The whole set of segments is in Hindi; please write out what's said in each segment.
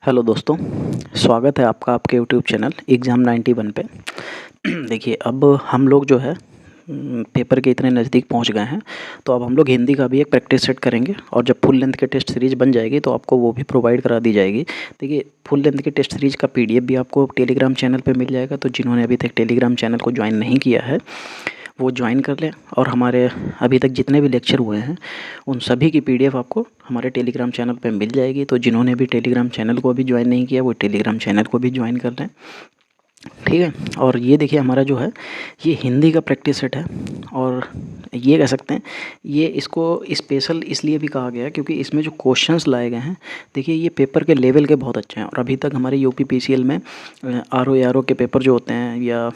हेलो दोस्तों, स्वागत है आपका आपके यूट्यूब चैनल एग्ज़ाम 91 पे। देखिए, अब हम लोग जो है पेपर के इतने नज़दीक पहुंच गए हैं, तो अब हम लोग हिंदी का भी एक प्रैक्टिस सेट करेंगे और जब फुल लेंथ के टेस्ट सीरीज़ बन जाएगी तो आपको वो भी प्रोवाइड करा दी जाएगी। देखिए, फुल लेंथ के टेस्ट सीरीज़ का पीडीएफ भी आपको टेलीग्राम चैनल पे मिल जाएगा, तो जिन्होंने अभी तक टेलीग्राम चैनल को ज्वाइन नहीं किया है वो ज्वाइन कर लें। और हमारे अभी तक जितने भी लेक्चर हुए हैं उन सभी की पीडीएफ आपको हमारे टेलीग्राम चैनल पे मिल जाएगी। तो जिन्होंने भी टेलीग्राम चैनल को अभी ज्वाइन नहीं किया वो टेलीग्राम चैनल को भी ज्वाइन कर लें, ठीक है। और ये देखिए, हमारा जो है ये हिंदी का प्रैक्टिस सेट है और ये कह सकते हैं ये इसको स्पेशल इसलिए भी कहा गया है क्योंकि इसमें जो क्वेश्चंस लाए गए हैं, देखिए ये पेपर के लेवल के बहुत अच्छे हैं। और अभी तक हमारे यूपी पीसीएल में आरओ एआरओ के पेपर जो होते हैं या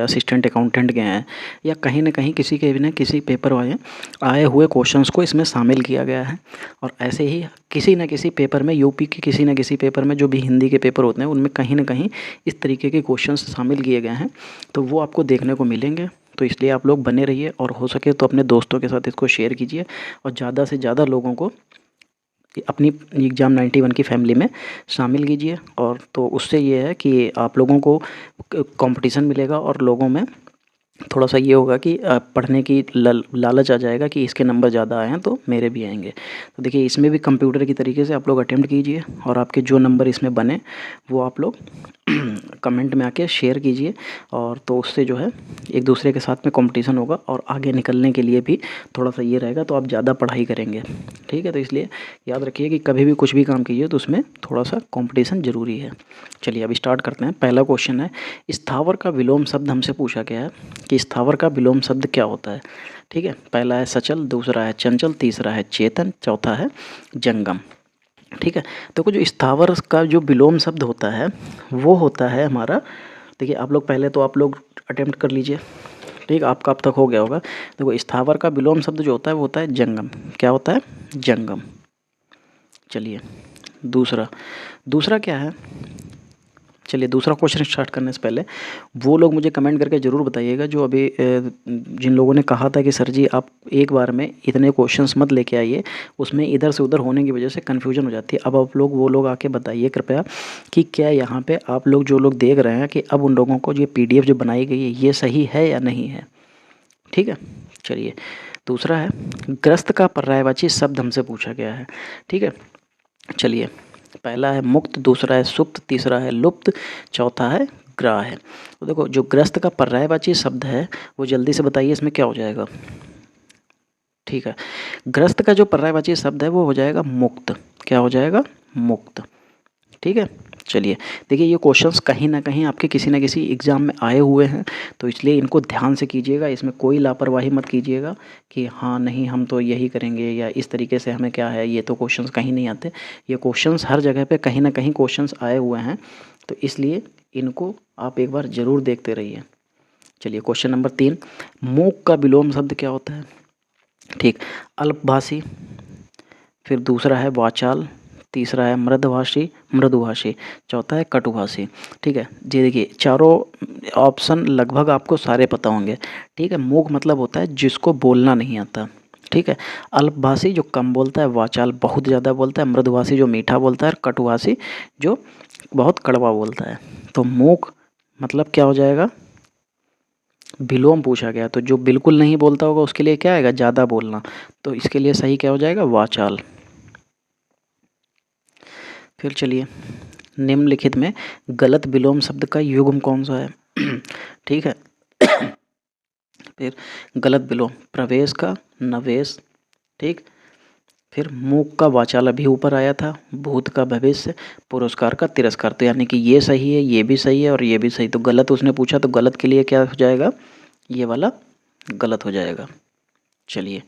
असिस्टेंट अकाउंटेंट के हैं या कहीं ना कहीं किसी के भी ना किसी पेपर वाले आए हुए क्वेश्चंस को इसमें शामिल किया गया है। और ऐसे ही किसी न किसी पेपर में यूपी के किसी न किसी पेपर में जो भी हिंदी के पेपर होते हैं उनमें कहीं ना कहीं इस तरीके के क्वेश्चंस शामिल किए गए हैं, तो वो आपको देखने को मिलेंगे। तो इसलिए आप लोग बने रहिए और हो सके तो अपने दोस्तों के साथ इसको शेयर कीजिए और ज़्यादा से ज़्यादा लोगों को अपनी एग्ज़ाम 91 की फैमिली में शामिल कीजिए। और तो उससे ये है कि आप लोगों को कंपटीशन मिलेगा और लोगों में थोड़ा सा ये होगा कि पढ़ने की लालच आ जाएगा कि इसके नंबर ज़्यादा आए हैं तो मेरे भी आएंगे। तो देखिए, इसमें भी कंप्यूटर की तरीके से आप लोग अटेम्प्ट कीजिए और आपके जो नंबर इसमें बने वो आप लोग कमेंट में आके शेयर कीजिए। और तो उससे जो है एक दूसरे के साथ में कंपटीशन होगा और आगे निकलने के लिए भी थोड़ा सा ये रहेगा, तो आप ज़्यादा पढ़ाई करेंगे, ठीक है। तो इसलिए याद रखिए कि कभी भी कुछ भी काम कीजिए तो उसमें थोड़ा सा कंपटीशन ज़रूरी है। चलिए अब स्टार्ट करते हैं। पहला क्वेश्चन है, स्थावर का विलोम शब्द हमसे पूछा गया है कि स्थावर का विलोम शब्द क्या होता है, ठीक है। पहला है सचल, दूसरा है चंचल, तीसरा है चेतन, चौथा है जंगम, ठीक है। तो जो स्थावर का जो विलोम शब्द होता है वो होता है हमारा, देखिए आप लोग पहले तो आप लोग अटेम्प्ट कर लीजिए, ठीक। आपका अब तक हो गया होगा। देखो, स्थावर का विलोम शब्द जो होता है वो होता है जंगम। क्या होता है? जंगम। चलिए दूसरा दूसरा क्या है, चलिए दूसरा क्वेश्चन स्टार्ट करने से पहले वो लोग मुझे कमेंट करके ज़रूर बताइएगा जो अभी जिन लोगों ने कहा था कि सर जी आप एक बार में इतने क्वेश्चंस मत लेके आइए, उसमें इधर से उधर होने की वजह से कन्फ्यूजन हो जाती है। अब आप लोग वो लोग आके बताइए कृपया कि क्या यहाँ पे आप लोग जो लोग देख रहे हैं कि अब उन लोगों को ये पीडीएफ जो बनाई गई है ये सही है या नहीं है, ठीक है। चलिए दूसरा है, ग्रस्त का पर्यायवाची शब्द हमसे पूछा गया है, ठीक है। चलिए, पहला है मुक्त, दूसरा है सुप्त, तीसरा है लुप्त, चौथा है ग्राह है। तो देखो, जो ग्रस्त का पर्यायवाची शब्द है वो जल्दी से बताइए इसमें क्या हो जाएगा, ठीक है। ग्रस्त का जो पर्यायवाची शब्द है वो हो जाएगा मुक्त। क्या हो जाएगा? मुक्त, ठीक है। चलिए देखिए, ये क्वेश्चंस कहीं ना कहीं आपके किसी न किसी एग्ज़ाम में आए हुए हैं, तो इसलिए इनको ध्यान से कीजिएगा। इसमें कोई लापरवाही मत कीजिएगा कि हाँ नहीं हम तो यही करेंगे या इस तरीके से हमें क्या है, ये तो क्वेश्चंस कहीं नहीं आते। ये क्वेश्चंस हर जगह पे कहीं ना कहीं क्वेश्चंस आए हुए हैं, तो इसलिए इनको आप एक बार ज़रूर देखते रहिए। चलिए क्वेश्चन नंबर 3, मूक का विलोम शब्द क्या होता है, ठीक। अल्पभाषी, फिर दूसरा है वाचाल, तीसरा है मृदभाषी मृदुभाषी, चौथा है कटुभाषी, ठीक है। जी देखिए, चारों ऑप्शन लगभग आपको सारे पता होंगे, ठीक है। मूक मतलब होता है जिसको बोलना नहीं आता, ठीक है। अल्पभाषी जो कम बोलता है, वाचाल बहुत ज़्यादा बोलता है, मृदुभाषी जो मीठा बोलता है, और कटुभाषी जो बहुत कड़वा बोलता है। तो मूक मतलब क्या हो जाएगा? विलोम पूछा गया, तो जो बिल्कुल नहीं बोलता होगा उसके लिए क्या आएगा? ज़्यादा बोलना। तो इसके लिए सही क्या हो जाएगा? वाचाल। फिर चलिए, निम्नलिखित में गलत विलोम शब्द का युग्म कौन सा है? ठीक है। फिर गलत विलोम प्रवेश का नवेश, ठीक। फिर मूक का वाचाल अभी ऊपर आया था, भूत का भविष्य, पुरस्कार का तिरस्कार। तो यानी कि ये सही है, ये भी सही है और ये भी सही। तो गलत उसने पूछा तो गलत के लिए क्या हो जाएगा? ये वाला गलत हो जाएगा। चलिए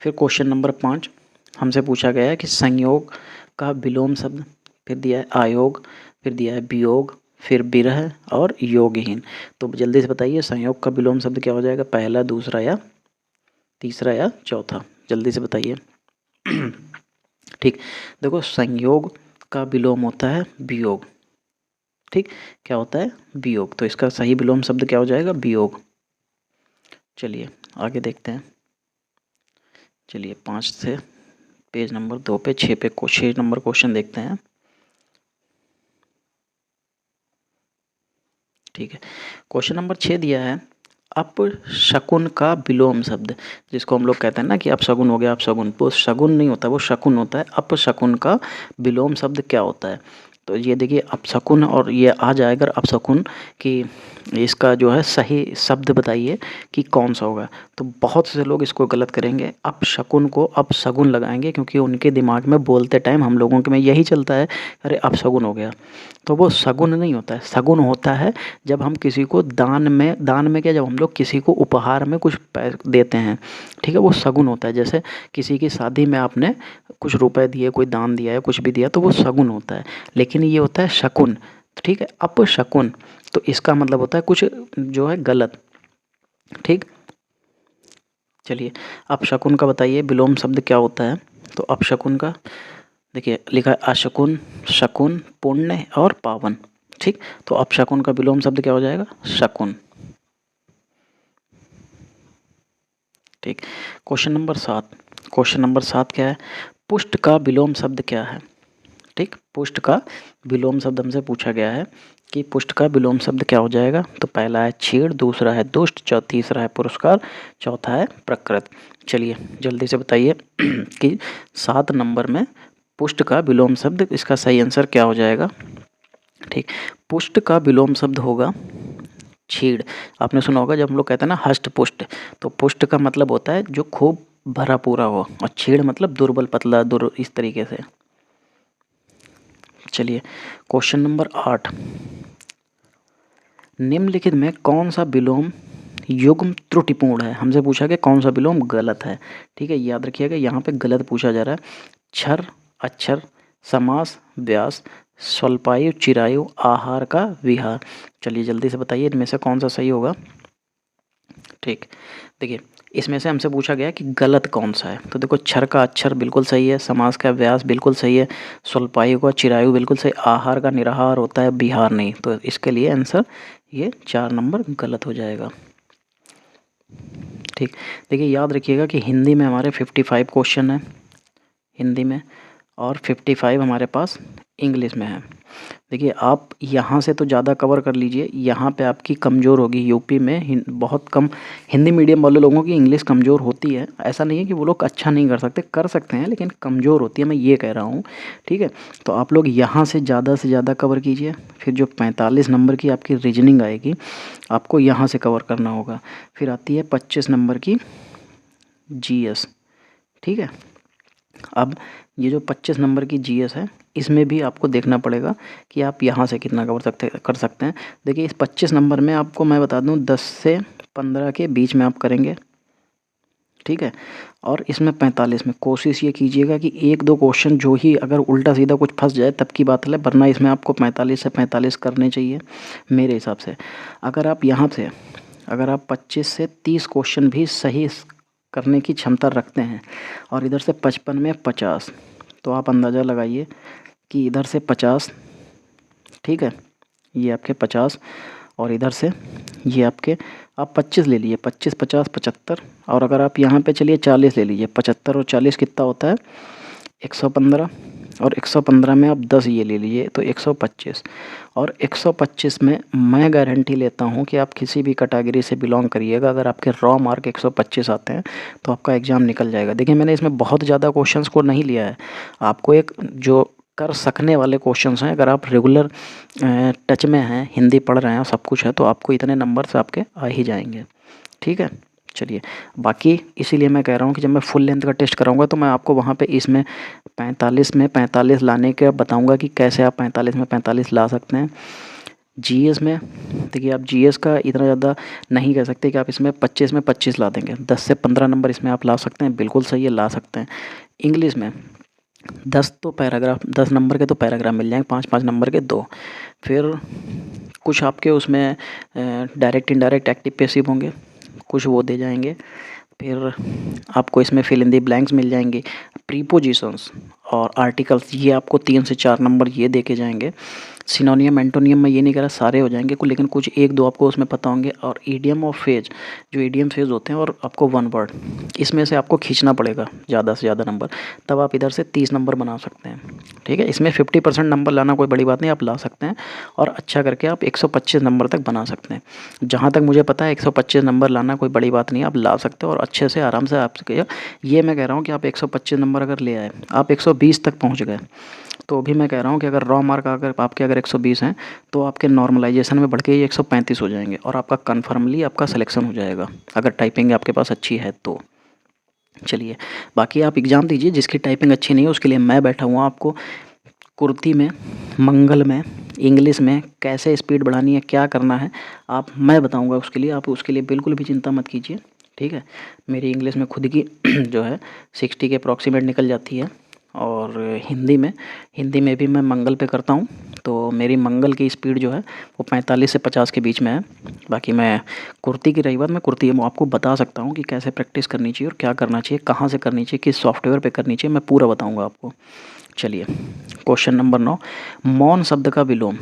फिर क्वेश्चन नंबर 5 हमसे पूछा गया है कि संयोग का विलोम शब्द, फिर दिया है आयोग, फिर दिया है वियोग, फिर विरह और योगहीन। तो जल्दी से बताइए संयोग का विलोम शब्द क्या हो जाएगा? पहला, दूसरा या तीसरा या चौथा? जल्दी से बताइए। ठीक, देखो संयोग का विलोम होता है वियोग, ठीक। क्या होता है? वियोग। तो इसका सही विलोम शब्द क्या हो जाएगा? वियोग। चलिए आगे देखते हैं। चलिए 5 से पेज नंबर 2 पे 6 नंबर क्वेश्चन देखते हैं। ठीक है। क्वेश्चन नंबर 6 दिया है, अपशकुन का विलोम शब्द, जिसको हम लोग कहते हैं ना कि अपशगुन हो गया अपशगुन, वो शगुन नहीं होता, वो शकुन होता है। अपशकुन का विलोम शब्द क्या होता है? तो ये देखिए अपशकुन और ये आ जाए अगर अपशकुन कि इसका जो है सही शब्द बताइए कि कौन सा होगा। तो बहुत से लोग इसको गलत करेंगे, अपशकुन को अपशगुन लगाएंगे, क्योंकि उनके दिमाग में बोलते टाइम हम लोगों के में यही चलता है, अरे अपशगुन हो गया। तो वो शगुन नहीं होता है, शगुन होता है जब हम किसी को दान में क्या, जब हम लोग किसी को उपहार में कुछ देते हैं, ठीक है, वो शगुन होता है। जैसे किसी की शादी में आपने कुछ रुपए दिए, कोई दान दिया है, कुछ भी दिया, तो वो शगुन होता है। लेकिन ये होता है शकुन, ठीक है, अपशकुन, तो इसका मतलब होता है कुछ जो है गलत। ठीक, चलिए अपशकुन का बताइए विलोम शब्द क्या होता है। तो अपशकुन का देखिए लिखा है अशकुन, शकुन, पुण्य और पावन। ठीक, तो अपशकुन का विलोम शब्द क्या हो जाएगा? शकुन। ठीक, क्वेश्चन नंबर 7, क्वेश्चन नंबर 7 क्या है? पुष्ट का विलोम शब्द क्या है? ठीक, पुष्ट का विलोम शब्द हमसे पूछा गया है कि पुष्ट का विलोम शब्द क्या हो जाएगा। तो पहला है छीड़, दूसरा है दुष्ट, तीसरा है पुरस्कार, चौथा है प्रकृत। चलिए जल्दी से बताइए कि 7 नंबर में पुष्ट का विलोम शब्द, इसका सही आंसर क्या हो जाएगा? ठीक, पुष्ट का विलोम शब्द होगा छीड़। आपने सुना होगा जब हम लोग कहते हैं ना हष्ट पुष्ट, तो पुष्ट का मतलब होता है जो खूब भरा पूरा हो, और छीड़ मतलब दुर्बल, पतला, इस तरीके से। चलिए क्वेश्चन नंबर 8, निम्नलिखित में कौन सा विलोम युग्म त्रुटिपूर्ण है? हमसे पूछा कि कौन सा विलोम गलत है। ठीक है, याद रखिएगा यहाँ पे गलत पूछा जा रहा है। क्षर, अक्षर, समास, व्यास, स्वल्पायु, चिरायु, आहार का विहार। चलिए जल्दी से बताइए इनमें से कौन सा सही होगा। ठीक, देखिए इसमें से हमसे पूछा गया कि गलत कौन सा है। तो देखो क्षर का अक्षर बिल्कुल सही है, समास का व्यास बिल्कुल सही है, स्वल्पायु का चिरायु बिल्कुल सही, आहार का निराहार होता है, बिहार नहीं। तो इसके लिए आंसर ये 4 नंबर गलत हो जाएगा। ठीक, देखिए याद रखिएगा कि हिंदी में हमारे 55 क्वेश्चन हैं हिंदी में, और 55 हमारे पास इंग्लिश में है। देखिए आप यहाँ से तो ज़्यादा कवर कर लीजिए, यहाँ पे आपकी कमज़ोर होगी। यूपी में बहुत कम हिंदी मीडियम वाले लोगों की इंग्लिश कमज़ोर होती है। ऐसा नहीं है कि वो लोग अच्छा नहीं कर सकते, कर सकते हैं, लेकिन कमज़ोर होती है, मैं ये कह रहा हूँ। ठीक है, तो आप लोग यहाँ से ज़्यादा कवर कीजिए। फिर जो 45 नंबर की आपकी रीजनिंग आएगी, आपको यहाँ से कवर करना होगा। फिर आती है 25 नंबर की GS। ठीक है, अब ये जो 25 नंबर की GS है, इसमें भी आपको देखना पड़ेगा कि आप यहाँ से कितना कर सकते हैं। देखिए इस 25 नंबर में आपको मैं बता दूँ 10 से 15 के बीच में आप करेंगे। ठीक है, और इसमें 45 में कोशिश ये कीजिएगा कि 1-2 क्वेश्चन जो ही अगर उल्टा सीधा कुछ फंस जाए तब की बात है, वरना इसमें आपको 45 से 45 करने चाहिए मेरे हिसाब से। अगर आप यहाँ से 25 से 30 क्वेश्चन भी सही करने की क्षमता रखते हैं, और इधर से 55 में 50, तो आप अंदाज़ा लगाइए कि इधर से 50, ठीक है, ये आपके 50, और इधर से ये आपके, आप 25 ले लीजिए, 25, 50, 75, और अगर आप यहाँ पे चलिए 40 ले लीजिए। 75 और 40 कितना होता है? 115, और 115 में आप 10 ये ले लीजिए, तो 125। और 125 में मैं गारंटी लेता हूँ कि आप किसी भी कैटेगरी से बिलोंग करिएगा, अगर आपके रॉ मार्क 125 आते हैं तो आपका एग्ज़ाम निकल जाएगा। देखिए मैंने इसमें बहुत ज़्यादा क्वेश्चंस को नहीं लिया है, आपको एक जो कर सकने वाले क्वेश्चंस हैं। अगर आप रेगुलर टच में हैं, हिंदी पढ़ रहे हैं, सब कुछ है, तो आपको इतने नंबर्स आपके आ ही जाएंगे। ठीक है, चलिए बाकी इसीलिए मैं कह रहा हूँ कि जब मैं फुल लेंथ का टेस्ट कराऊंगा तो मैं आपको वहाँ पे इसमें 45 में 45 लाने के बताऊंगा कि कैसे आप 45 में 45 ला सकते हैं। GS में देखिए आप GS का इतना ज़्यादा नहीं कह सकते कि आप इसमें 25 में 25 ला देंगे। 10 से 15 नंबर इसमें आप ला सकते हैं, बिल्कुल सही है, ला सकते हैं। इंग्लिश में 10 नंबर के तो पैराग्राफ मिल जाएंगे, 5-5 नंबर के 2। फिर कुछ आपके उसमें डायरेक्ट इनडायरेक्ट एक्टिव पैसिव होंगे, कुछ वो दे जाएंगे। फिर आपको इसमें फिल इन दी ब्लैंक्स मिल जाएंगे। प्रीपोजिशंस और आर्टिकल्स, ये आपको 3 से 4 नंबर ये दे के जाएंगे। सिनोनियम एंटोनियम मैं ये नहीं कह रहा सारे हो जाएंगे, लेकिन कुछ एक दो आपको उसमें पता होंगे। और ईडियम और फ्रेज, जो ईडियम फ्रेज होते हैं, और आपको वन वर्ड, इसमें से आपको खींचना पड़ेगा ज़्यादा से ज़्यादा नंबर, तब आप इधर से 30 नंबर बना सकते हैं। ठीक है, इसमें 50% नंबर लाना कोई बड़ी बात नहीं, आप ला सकते हैं। और अच्छा करके आप 125 नंबर तक बना सकते हैं। जहाँ तक मुझे पता है 125 नंबर लाना कोई बड़ी बात नहीं है, आप ला सकते हो और अच्छे से आराम से। आप ये मैं कह रहा हूँ कि आप 125 नंबर अगर ले आए, आप 120 तक पहुँच गए, तो भी मैं कह रहा हूँ कि अगर रॉ मार्क अगर आपके अगर 120 हैं, तो आपके नॉर्मलाइजेशन में बढ़ के ये 135 हो जाएंगे और आपका कन्फर्मली आपका सिलेक्शन हो जाएगा, अगर टाइपिंग आपके पास अच्छी है तो। चलिए, बाकी आप एग्ज़ाम दीजिए। जिसकी टाइपिंग अच्छी नहीं है उसके लिए मैं बैठा हुआ, आपको कुर्ती में, मंगल में, इंग्लिश में कैसे स्पीड बढ़ानी है, क्या करना है, मैं बताऊँगा उसके लिए। आप उसके लिए बिल्कुल भी चिंता मत कीजिए। ठीक है, मेरी इंग्लिश में खुद की जो है 60 के अप्रॉक्सीमेट निकल जाती है। और हिंदी में भी मैं मंगल पे करता हूँ, तो मेरी मंगल की स्पीड जो है वो 45 से 50 के बीच में है। बाकी मैं कुर्ती की रही बात, मैं कुर्ती आपको बता सकता हूँ कि कैसे प्रैक्टिस करनी चाहिए और क्या करना चाहिए, कहाँ से करनी चाहिए, किस सॉफ्टवेयर पे करनी चाहिए, मैं पूरा बताऊँगा आपको। चलिए, क्वेश्चन नंबर 9, मौन शब्द का विलोम।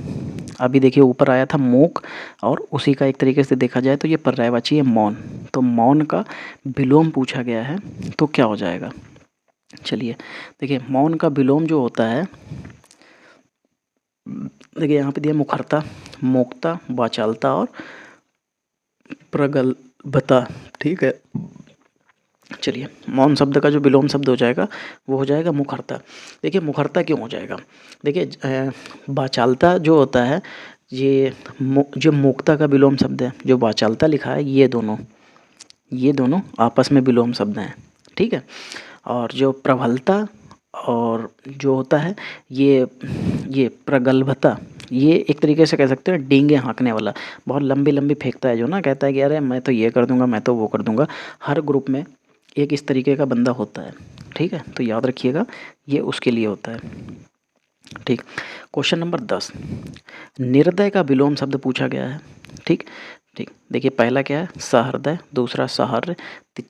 अभी देखिए ऊपर आया था मूक, और उसी का एक तरीके से देखा जाए तो ये पर्यायवाची है मौन। तो मौन का विलोम पूछा गया है, तो क्या हो जाएगा। चलिए देखिए, मौन का विलोम जो होता है, देखिए यहाँ पे दिया मुखरता, मोक्ता, वाचालता और प्रगल्भता। ठीक है, चलिए, मौन शब्द का जो विलोम शब्द हो जाएगा वो हो जाएगा मुखरता। देखिए मुखरता क्यों हो जाएगा, देखिए वाचालता जो होता है, ये जो मुक्ता का विलोम शब्द है, जो वाचालता लिखा है, ये दोनों आपस में विलोम शब्द हैं। ठीक है, और जो प्रबलता और जो होता है ये प्रगल्भता, ये एक तरीके से कह सकते हैं डींगे हाँकने वाला, बहुत लंबी लंबी फेंकता है, जो ना कहता है कि अरे मैं तो ये कर दूंगा, मैं तो वो कर दूंगा। हर ग्रुप में एक इस तरीके का बंदा होता है। ठीक है, तो याद रखिएगा ये उसके लिए होता है। ठीक, क्वेश्चन नंबर 10, निर्दय का विलोम शब्द पूछा गया है। ठीक ठीक, देखिए पहला क्या है, सहृदय, दूसरा सहर्य,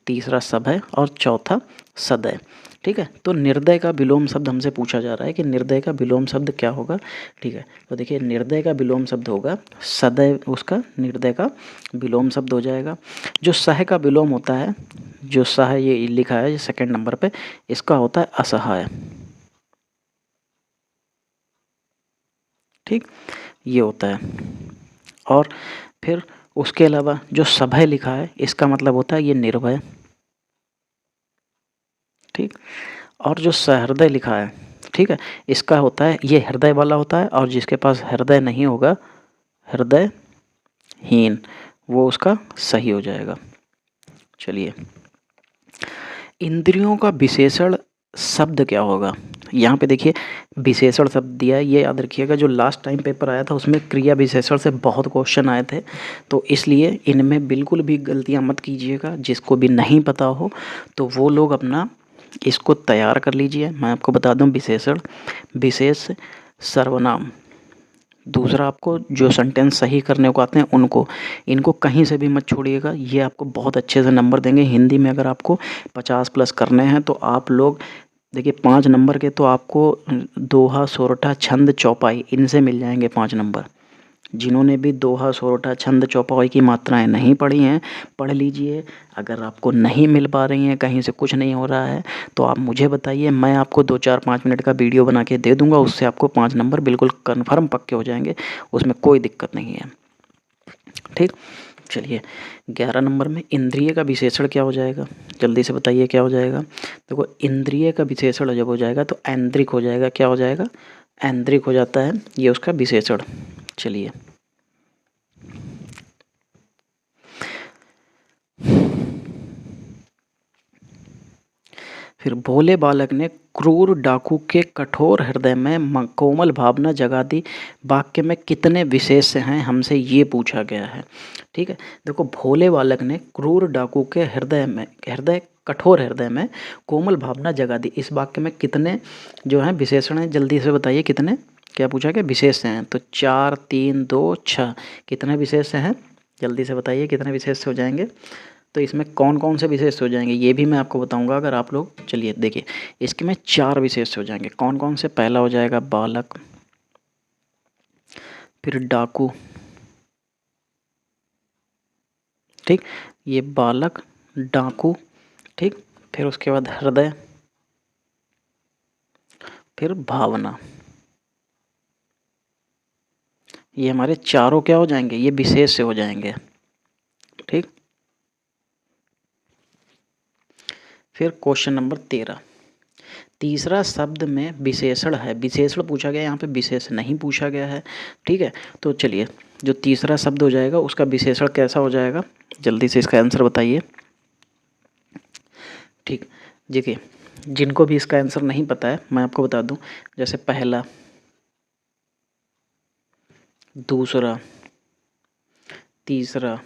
तीसरा सभय और चौथा सदय। ठीक है, तो निर्दय का विलोम शब्द हमसे पूछा जा रहा है कि निर्दय का विलोम शब्द क्या होगा। ठीक है, तो देखिए निर्दय का विलोम शब्द होगा सदय, उसका निर्दय का विलोम शब्द हो जाएगा। जो सह का विलोम होता है, जो सह ये लिखा है सेकंड नंबर पे, इसका होता है असहाय। ठीक, ये होता है। और फिर उसके अलावा जो सभय लिखा है, इसका मतलब होता है ये निर्भय। ठीक, और जो सहृदय लिखा है, ठीक है, इसका होता है ये हृदय वाला होता है, और जिसके पास हृदय नहीं होगा, हृदयहीन, वो उसका सही हो जाएगा। चलिए, इंद्रियों का विशेषण शब्द क्या होगा। यहाँ पे देखिए विशेषण शब्द दिया है, ये याद रखिएगा। जो लास्ट टाइम पेपर आया था उसमें क्रिया विशेषण से बहुत क्वेश्चन आए थे, तो इसलिए इनमें बिल्कुल भी गलतियाँ मत कीजिएगा। जिसको भी नहीं पता हो तो वो लोग अपना इसको तैयार कर लीजिए। मैं आपको बता दूं, विशेषण, विशेष सर्वनाम, दूसरा आपको जो सेंटेंस सही करने को आते हैं उनको, इनको कहीं से भी मत छोड़िएगा, ये आपको बहुत अच्छे से नंबर देंगे। हिंदी में अगर आपको 50 प्लस करने हैं तो आप लोग देखिए 5 नंबर के तो आपको दोहा, सोरठा, छंद, चौपाई, इनसे मिल जाएंगे 5 नंबर। जिन्होंने भी दोहा, सोरठा, छंद, चौपाई की मात्राएं नहीं पढ़ी हैं, पढ़ लीजिए। अगर आपको नहीं मिल पा रही हैं, कहीं से कुछ नहीं हो रहा है, तो आप मुझे बताइए, मैं आपको 2-4-5 मिनट का वीडियो बना के दे दूंगा। उससे आपको 5 नंबर बिल्कुल कन्फर्म पक्के हो जाएंगे, उसमें कोई दिक्कत नहीं है। ठीक, चलिए 11 नंबर में इंद्रिय का विशेषण क्या हो जाएगा, जल्दी से बताइए क्या हो जाएगा। देखो इंद्रिय का विशेषण जब हो जाएगा तो ऐन्द्रिक हो जाएगा। क्या हो जाएगा, ऐन्द्रिक हो जाता है, ये उसका विशेषण। चलिए, फिर भोले बालक ने क्रूर डाकू के कठोर हृदय में कोमल भावना जगा दी, वाक्य में कितने विशेष हैं हमसे ये पूछा गया है। ठीक है, देखो भोले बालक ने क्रूर डाकू के कठोर हृदय में कोमल भावना जगा दी, इस वाक्य में कितने जो हैं विशेषण हैं, जल्दी से बताइए कितने, क्या पूछा गया, विशेष हैं। तो 4, 3, 2, 6, कितने विशेष हैं, जल्दी से बताइए कितने विशेष हो जाएंगे। तो इसमें कौन कौन से विशेष हो जाएंगे ये भी मैं आपको बताऊंगा अगर आप लोग, चलिए देखिए इसके में 4 विशेष हो जाएंगे। कौन कौन से, पहला हो जाएगा बालक, फिर डाकू, ठीक, ये बालक, डाकू, ठीक, फिर उसके बाद हृदय, फिर भावना। ये हमारे चारों क्या हो जाएंगे, ये विशेष से हो जाएंगे, ठीक। फिर क्वेश्चन नंबर 13, तीसरा शब्द में विशेषण है, विशेषण पूछा गया, यहाँ पे विशेष नहीं पूछा गया है, ठीक है। तो चलिए, जो तीसरा शब्द हो जाएगा उसका विशेषण कैसा हो जाएगा, जल्दी से इसका आंसर बताइए, ठीक। देखिए, जिनको भी इसका आंसर नहीं पता है मैं आपको बता दूं, जैसे पहला, दूसरा, तीसरा,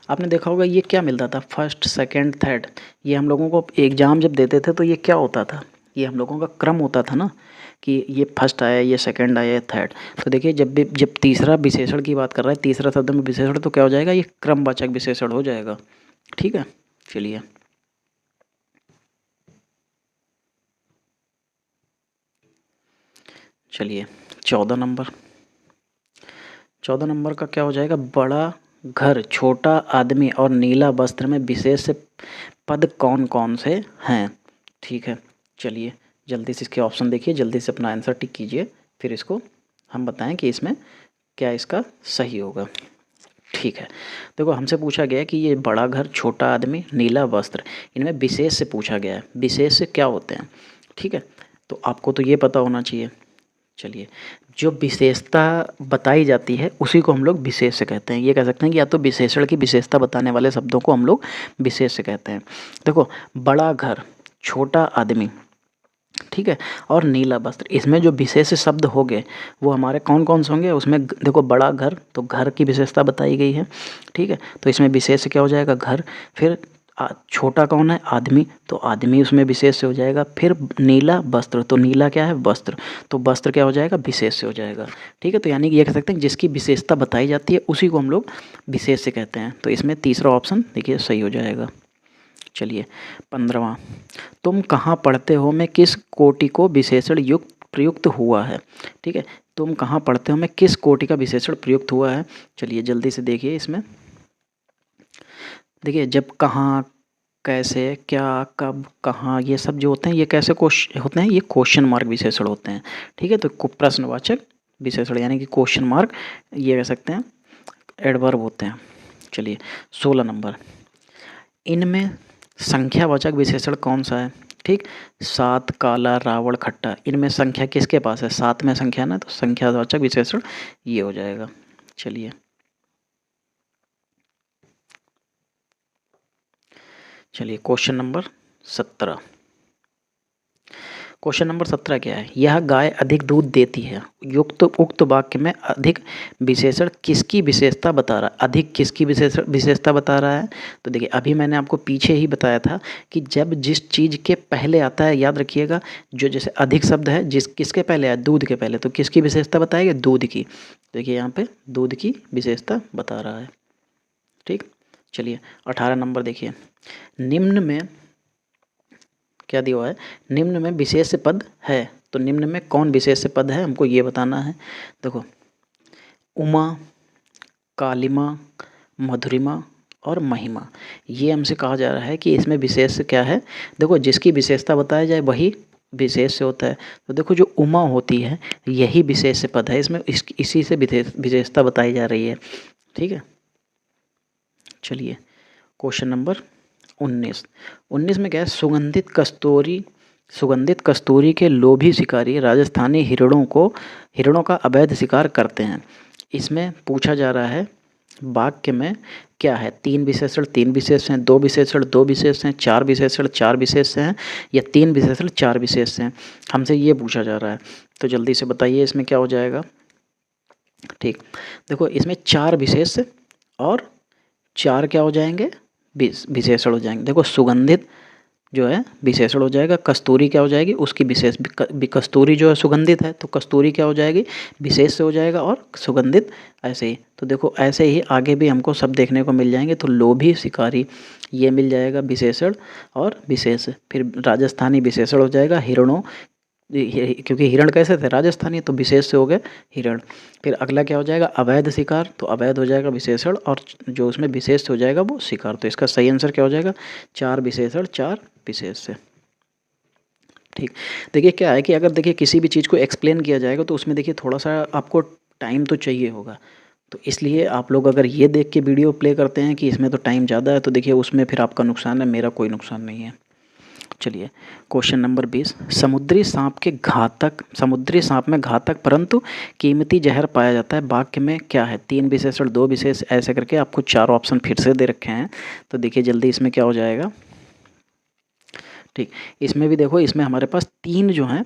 आपने देखा होगा ये क्या मिलता था, फर्स्ट, सेकंड, थर्ड, ये हम लोगों को एग्ज़ाम जब देते थे तो ये क्या होता था, ये हम लोगों का क्रम होता था ना, कि ये फर्स्ट आया, ये सेकंड आया, ये थर्ड। तो देखिए, जब तीसरा विशेषण की बात कर रहा है, तीसरा शब्द में विशेषण, तो क्या हो जाएगा, ये क्रमवाचक विशेषण हो जाएगा, ठीक है। चलिए, चलिए 14 नंबर का क्या हो जाएगा, बड़ा घर, छोटा आदमी और नीला वस्त्र में विशेष पद कौन कौन से हैं, ठीक है। चलिए, जल्दी से इसके ऑप्शन देखिए, जल्दी से अपना आंसर टिक कीजिए, फिर इसको हम बताएं कि इसमें क्या इसका सही होगा, ठीक है। देखो, हमसे पूछा गया है कि ये बड़ा घर, छोटा आदमी, नीला वस्त्र, इनमें विशेष से पूछा गया है, विशेष से क्या होते हैं, ठीक है। तो आपको तो ये पता होना चाहिए। चलिए, जो विशेषता बताई जाती है उसी को हम लोग विशेष से कहते हैं, ये कह सकते हैं कि या तो विशेषण की विशेषता बताने वाले शब्दों को हम लोग विशेष से कहते हैं। देखो, बड़ा घर, छोटा आदमी, ठीक है, और नीला वस्त्र, इसमें जो विशेष शब्द हो गए वो हमारे कौन कौन से होंगे, उसमें देखो, बड़ा घर, तो घर की विशेषता बताई गई है, ठीक है, तो इसमें विशेष क्या हो जाएगा, घर। फिर छोटा कौन है, आदमी, तो आदमी उसमें विशेष से हो जाएगा। फिर नीला वस्त्र, तो नीला क्या है, वस्त्र, तो वस्त्र क्या हो जाएगा, विशेष से हो जाएगा, ठीक है। तो यानी कि ये कह सकते हैं जिसकी विशेषता बताई जाती है उसी को हम लोग विशेष से कहते हैं, तो इसमें तीसरा ऑप्शन देखिए सही हो जाएगा। चलिए, 15वां, तुम कहाँ पढ़ते हो में किस कोटि को विशेषण युक्त प्रयुक्त हुआ है, ठीक है, तुम कहाँ पढ़ते हो में किस कोटि का विशेषण प्रयुक्त हुआ है। चलिए, जल्दी से देखिए, इसमें देखिए, जब, कहाँ, कैसे, क्या, कब, कहाँ, ये सब जो होते हैं ये कैसे क्वेश्चन होते हैं, ये क्वेश्चन मार्क विशेषण होते हैं, ठीक है। तो प्रश्नवाचक विशेषण यानी कि क्वेश्चन मार्क, ये कह सकते हैं एडवर्ब होते हैं। चलिए, 16 नंबर, इनमें संख्यावाचक विशेषण कौन सा है, ठीक, सात, काला, रावण, खट्टा, इनमें संख्या किसके पास है, सात में संख्या ना, तो संख्यावाचक विशेषण ये हो जाएगा। चलिए, क्वेश्चन नंबर 17, क्वेश्चन नंबर 17 क्या है, यह गाय अधिक दूध देती है, युक्त उक्त वाक्य में अधिक विशेषण किसकी विशेषता बता रहा है, अधिक किसकी विशेषता बता रहा है। तो देखिए, अभी मैंने आपको पीछे ही बताया था कि जब जिस चीज़ के पहले आता है, याद रखिएगा, जो जैसे अधिक शब्द है, किसके पहले आया, दूध के पहले, तो किसकी विशेषता बताएगा, दूध की। देखिए, यहाँ पे दूध की विशेषता बता रहा है, ठीक। चलिए, 18 नंबर देखिए, निम्न में क्या दिया हुआ है, निम्न में विशेष पद है, तो निम्न में कौन विशेष पद है हमको ये बताना है। देखो, उमा, कालिमा, मधुरिमा और महिमा, ये हमसे कहा जा रहा है कि इसमें विशेष क्या है। देखो, जिसकी विशेषता बताया जाए वही विशेष से होता है, तो देखो, जो उमा होती है यही विशेष पद है, इसमें इसी से विशेषता बताई जा रही है, ठीक है। चलिए, क्वेश्चन नंबर 19 में क्या है, सुगंधित कस्तूरी के लोभी शिकारी राजस्थानी हिरणों का अवैध शिकार करते हैं। इसमें पूछा जा रहा है वाक्य में क्या है, तीन विशेषण हैं, दो विशेषण हैं, चार विशेषण हैं, या तीन विशेषण चार विशेषण हैं, हमसे ये पूछा जा रहा है। तो जल्दी से बताइए इसमें क्या हो जाएगा, ठीक। देखो, इसमें चार विशेष और चार क्या हो जाएंगे, विशेषण हो जाएंगे। देखो, सुगंधित जो है विशेषण हो जाएगा, कस्तूरी क्या हो जाएगी, उसकी विशेष, कस्तूरी जो है सुगंधित है, तो कस्तूरी क्या हो जाएगी, विशेष से हो जाएगा, और सुगंधित ऐसे ही। तो देखो, ऐसे ही आगे भी हमको सब देखने को मिल जाएंगे। तो लोभी शिकारी ये मिल जाएगा विशेषण और विशेष, फिर राजस्थानी विशेषण हो जाएगा, हिरणों क्योंकि हिरण कैसे थे, राजस्थानी, तो विशेष से हो गए हिरण। फिर अगला क्या हो जाएगा, अवैध शिकार, तो अवैध हो जाएगा विशेषण, और जो उसमें विशेष से हो जाएगा वो शिकार। तो इसका सही आंसर क्या हो जाएगा, 4 विशेषण 4 विशेष से। ठीक, देखिए क्या है कि अगर देखिए किसी भी चीज़ को एक्सप्लेन किया जाएगा तो उसमें देखिए थोड़ा सा आपको टाइम तो चाहिए होगा, तो इसलिए आप लोग अगर ये देख के वीडियो प्ले करते हैं कि इसमें तो टाइम ज़्यादा है, तो देखिए उसमें फिर आपका नुकसान है, मेरा कोई नुकसान नहीं है। चलिए क्वेश्चन नंबर 20, समुद्री सांप में घातक परंतु कीमती जहर पाया जाता है, वाक्य में क्या है, 3 विशेषण 2 विशेष, ऐसे करके आपको 4 ऑप्शन फिर से दे रखे हैं। तो देखिए जल्दी इसमें क्या हो जाएगा। ठीक, इसमें भी देखो, इसमें हमारे पास 3 जो हैं,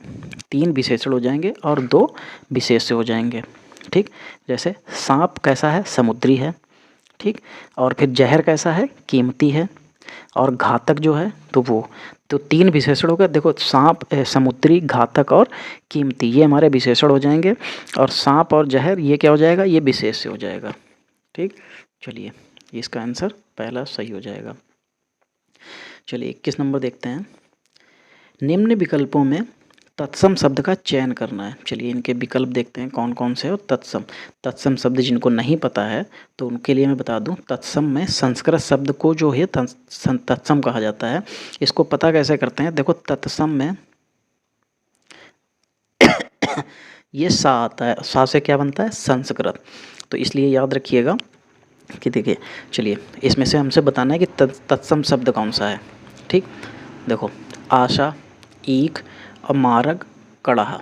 3 विशेषण हो जाएंगे और 2 विशेष से हो जाएंगे। ठीक, जैसे सांप कैसा है, समुद्री है। ठीक, और फिर जहर कैसा है, कीमती है, और घातक जो है तो वो, तो 3 विशेषण हो गए। देखो सांप, समुद्री, घातक और कीमती, ये हमारे विशेषण हो जाएंगे, और सांप और जहर ये क्या हो जाएगा, ये विशेष से हो जाएगा। ठीक, चलिए इसका आंसर पहला सही हो जाएगा। चलिए 21 नंबर देखते हैं, निम्न विकल्पों में तत्सम शब्द का चयन करना है। चलिए इनके विकल्प देखते हैं कौन कौन से। और तत्सम शब्द जिनको नहीं पता है तो उनके लिए मैं बता दूं, तत्सम में संस्कृत शब्द को जो है तत्सम कहा जाता है। इसको पता कैसे करते हैं, देखो तत्सम में ये सा आता है, सा से क्या बनता है, संस्कृत, तो इसलिए याद रखिएगा कि देखिए, चलिए इसमें से हमसे बताना है कि तत्सम शब्द कौन सा है। ठीक, देखो आशा, ईख और मार्ग, कड़ाह,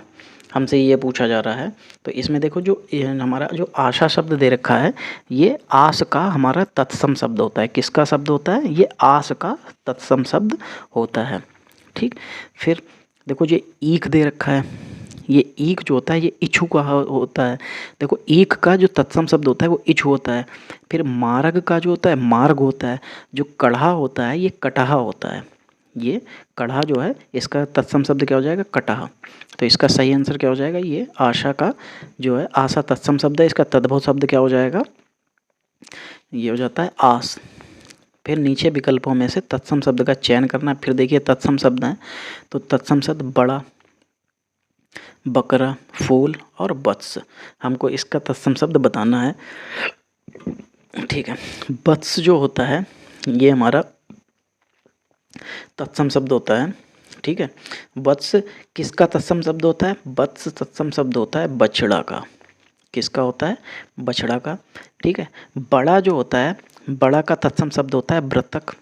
हमसे ये पूछा जा रहा है। तो इसमें देखो जो हमारा जो आशा शब्द दे रखा है, ये आस का हमारा तत्सम शब्द होता है। किसका शब्द होता है, ये आस का तत्सम शब्द होता है। ठीक, फिर देखो ये ईख दे रखा है, ये ईख जो होता है ये इच्छु का होता है। देखो ईख का जो तत्सम शब्द होता है वो इच्छु होता है। फिर मार्ग का जो होता है मार्ग होता है। जो कढ़ा होता है ये कटहा होता है। ये कढ़ा जो है इसका तत्सम शब्द क्या हो जाएगा, कटहा। तो इसका सही आंसर क्या हो जाएगा, ये आशा का जो है, आशा तत्सम शब्द है, इसका तद्भव शब्द क्या हो जाएगा, ये हो जाता है आस। फिर नीचे विकल्पों में से तत्सम शब्द का चयन करना है। फिर देखिए तत्सम शब्द हैं, तो तत्सम शब्द बड़ा, बकरा, फूल और वत्स, हमको इसका तत्सम शब्द बताना है। ठीक है, वत्स जो होता है ये हमारा तत्सम शब्द होता है। ठीक है, वत्स किसका तत्सम शब्द होता है, वत्स तत्सम शब्द होता है बछड़ा का। किसका होता है, बछड़ा का। ठीक है, बड़ा जो होता है, बड़ा का तत्सम शब्द होता है व्रतक।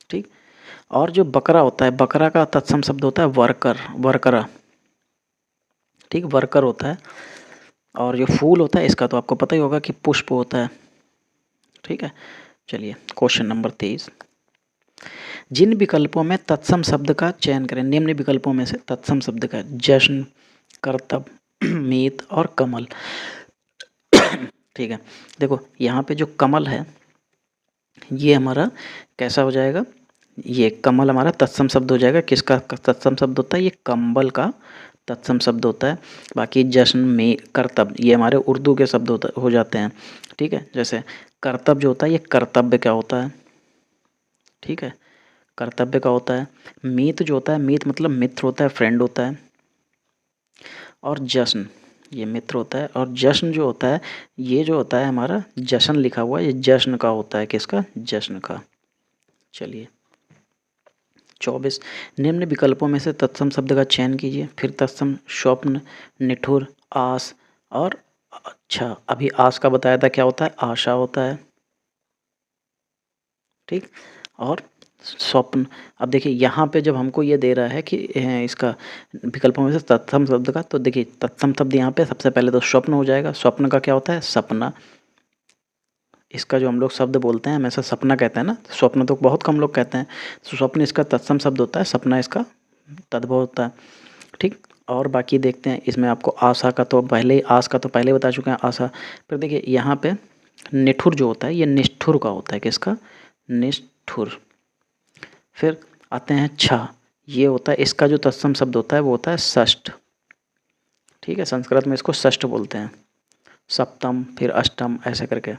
ठीक, और जो बकरा होता है, बकरा का तत्सम शब्द होता है वर्कर, वर्करा। ठीक, वर्कर होता है। और जो फूल होता है इसका तो आपको पता ही होगा कि पुष्प होता है। ठीक है, चलिए क्वेश्चन नंबर 23, जिन विकल्पों में तत्सम शब्द का चयन करें, निम्न विकल्पों में से तत्सम शब्द का, जश्न, कर्तव्य, मीत और कमल। ठीक है, देखो यहाँ पे जो कमल है ये हमारा कैसा हो जाएगा, ये कमल हमारा तत्सम शब्द हो जाएगा। किसका तत्सम शब्द होता है, ये कंबल का तत्सम शब्द होता है। बाकी जश्न में कर्तव्य ये हमारे उर्दू के शब्द हो जाते हैं। ठीक है, जैसे कर्तव्य जो होता है ये कर्तव्य क्या होता है। ठीक है, कर्तव्य का होता है। मीत जो होता है, मीत मतलब मित्र होता है, फ्रेंड होता है। और जश्न ये मित्र होता है। और जश्न जो होता है ये जो होता है हमारा जश्न लिखा हुआ है, ये जश्न का होता है। किसका, जश्न का। चलिए 24, निम्न विकल्पों में से तत्सम शब्द का चयन कीजिए। फिर तत्सम स्वप्न, निठुर, आस और, अच्छा अभी आस का बताया था क्या होता है, आशा होता है। ठीक, और स्वप्न। अब देखिए यहाँ पे जब हमको ये दे रहा है कि इसका विकल्पों में से तत्सम शब्द का, तो देखिए तत्सम शब्द यहाँ पे सबसे पहले तो स्वप्न हो जाएगा। स्वप्न का क्या होता है, सपना। इसका जो हम लोग शब्द बोलते हैं हमेशा सपना कहते हैं ना, स्वप्न तो बहुत कम लोग कहते हैं। तो स्वप्न इसका तत्सम शब्द होता है, सपना इसका तद्भव होता है। ठीक, और बाकी देखते हैं इसमें आपको आशा का तो पहले ही, आस का तो पहले ही बता चुके हैं, आशा। फिर देखिए यहाँ पे निठुर जो होता है ये निष्ठुर का होता है। किसका, निष्ठुर। फिर आते हैं छा, ये होता है, इसका जो तत्सम शब्द होता है वो होता है षष्ठ। ठीक है, संस्कृत में इसको षष्ठ बोलते हैं, सप्तम फिर अष्टम ऐसे करके।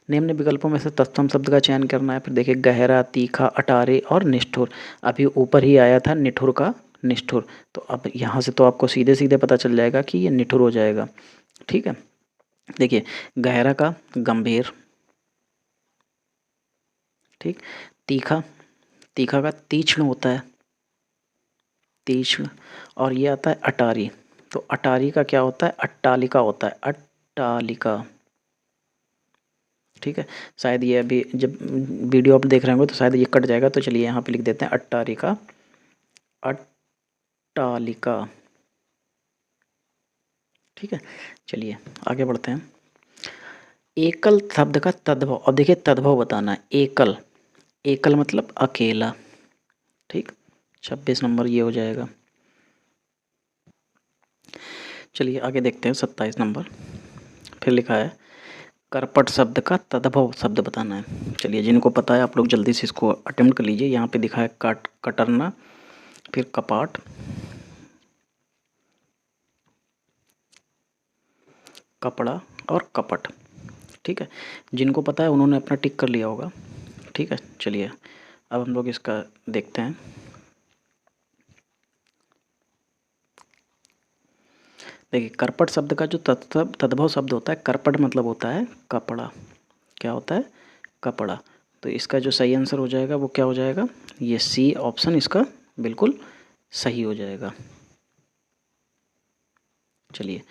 निम्न विकल्पों में से तत्सम शब्द का चयन करना है। फिर देखिए गहरा, तीखा, अटारी और निष्ठुर। अभी ऊपर ही आया था निठुर का, निष्ठुर। तो अब यहाँ से तो आपको सीधे सीधे पता चल जाएगा कि ये निठुर हो जाएगा। ठीक है, देखिए गहरा का गंभीर, ठीक। तीखा, तीखा का तीक्ष्ण होता है, तीक्ष्ण। और ये आता है अटारी, तो अटारी का क्या होता है, अट्टालिका होता है, अट्टालिका। ठीक है, शायद ये अभी जब वीडियो आप देख रहे होंगे तो शायद ये कट जाएगा, तो चलिए यहाँ पे लिख देते हैं अट्टालिका, अट्टालिका। ठीक है, चलिए आगे बढ़ते हैं। एकल शब्द का तद्भव, अब देखिए तद्भव बताना है। एकल, एकल मतलब अकेला। ठीक, 26 नंबर ये हो जाएगा। चलिए आगे देखते हैं 27 नंबर। फिर लिखा है करपट शब्द का तद्भव शब्द बताना है। चलिए जिनको पता है आप लोग जल्दी से इसको अटेम्प्ट कर लीजिए। यहाँ पे दिखा है कटरना, फिर कपाट, कपड़ा और कपट। ठीक है, जिनको पता है उन्होंने अपना टिक कर लिया होगा। ठीक है, चलिए अब हम लोग इसका देखते हैं। देखिए करपट शब्द का जो तद्भव शब्द होता है, करपट मतलब होता है कपड़ा। क्या होता है, कपड़ा। तो इसका जो सही आंसर हो जाएगा वो क्या हो जाएगा, ये सी ऑप्शन इसका बिल्कुल सही हो जाएगा। चलिए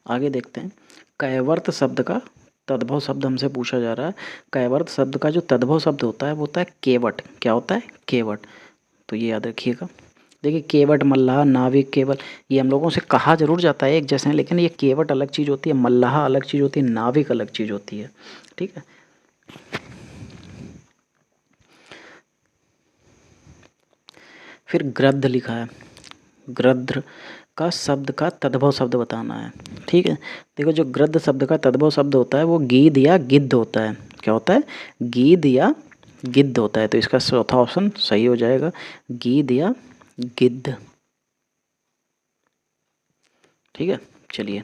आगे देखते हैं। कैवर्त शब्द का तद्भव शब्द हमसे पूछा जा रहा है। कैवर्त शब्द का जो तद्भव शब्द होता है वो होता है केवट। क्या होता है, केवट। तो ये याद रखिएगा। देखिए केवट, मल्लाह, नाविक, केवल, ये हम लोगों से कहा जरूर जाता है एक जैसे हैं, लेकिन ये केवट अलग चीज़ होती है, मल्लाह अलग चीज़ होती है, नाविक अलग चीज़ होती है। ठीक है, फिर गृध्र लिखा है। गृध्र का शब्द का तद्भव शब्द बताना है। ठीक है, देखो जो गृध्र शब्द का तद्भव शब्द होता है वो गीध या गिद्ध होता है। क्या होता है, गीध या गिद्ध होता है। तो इसका चौथा ऑप्शन सही हो जाएगा, गीध या गिद्ध। ठीक है, चलिए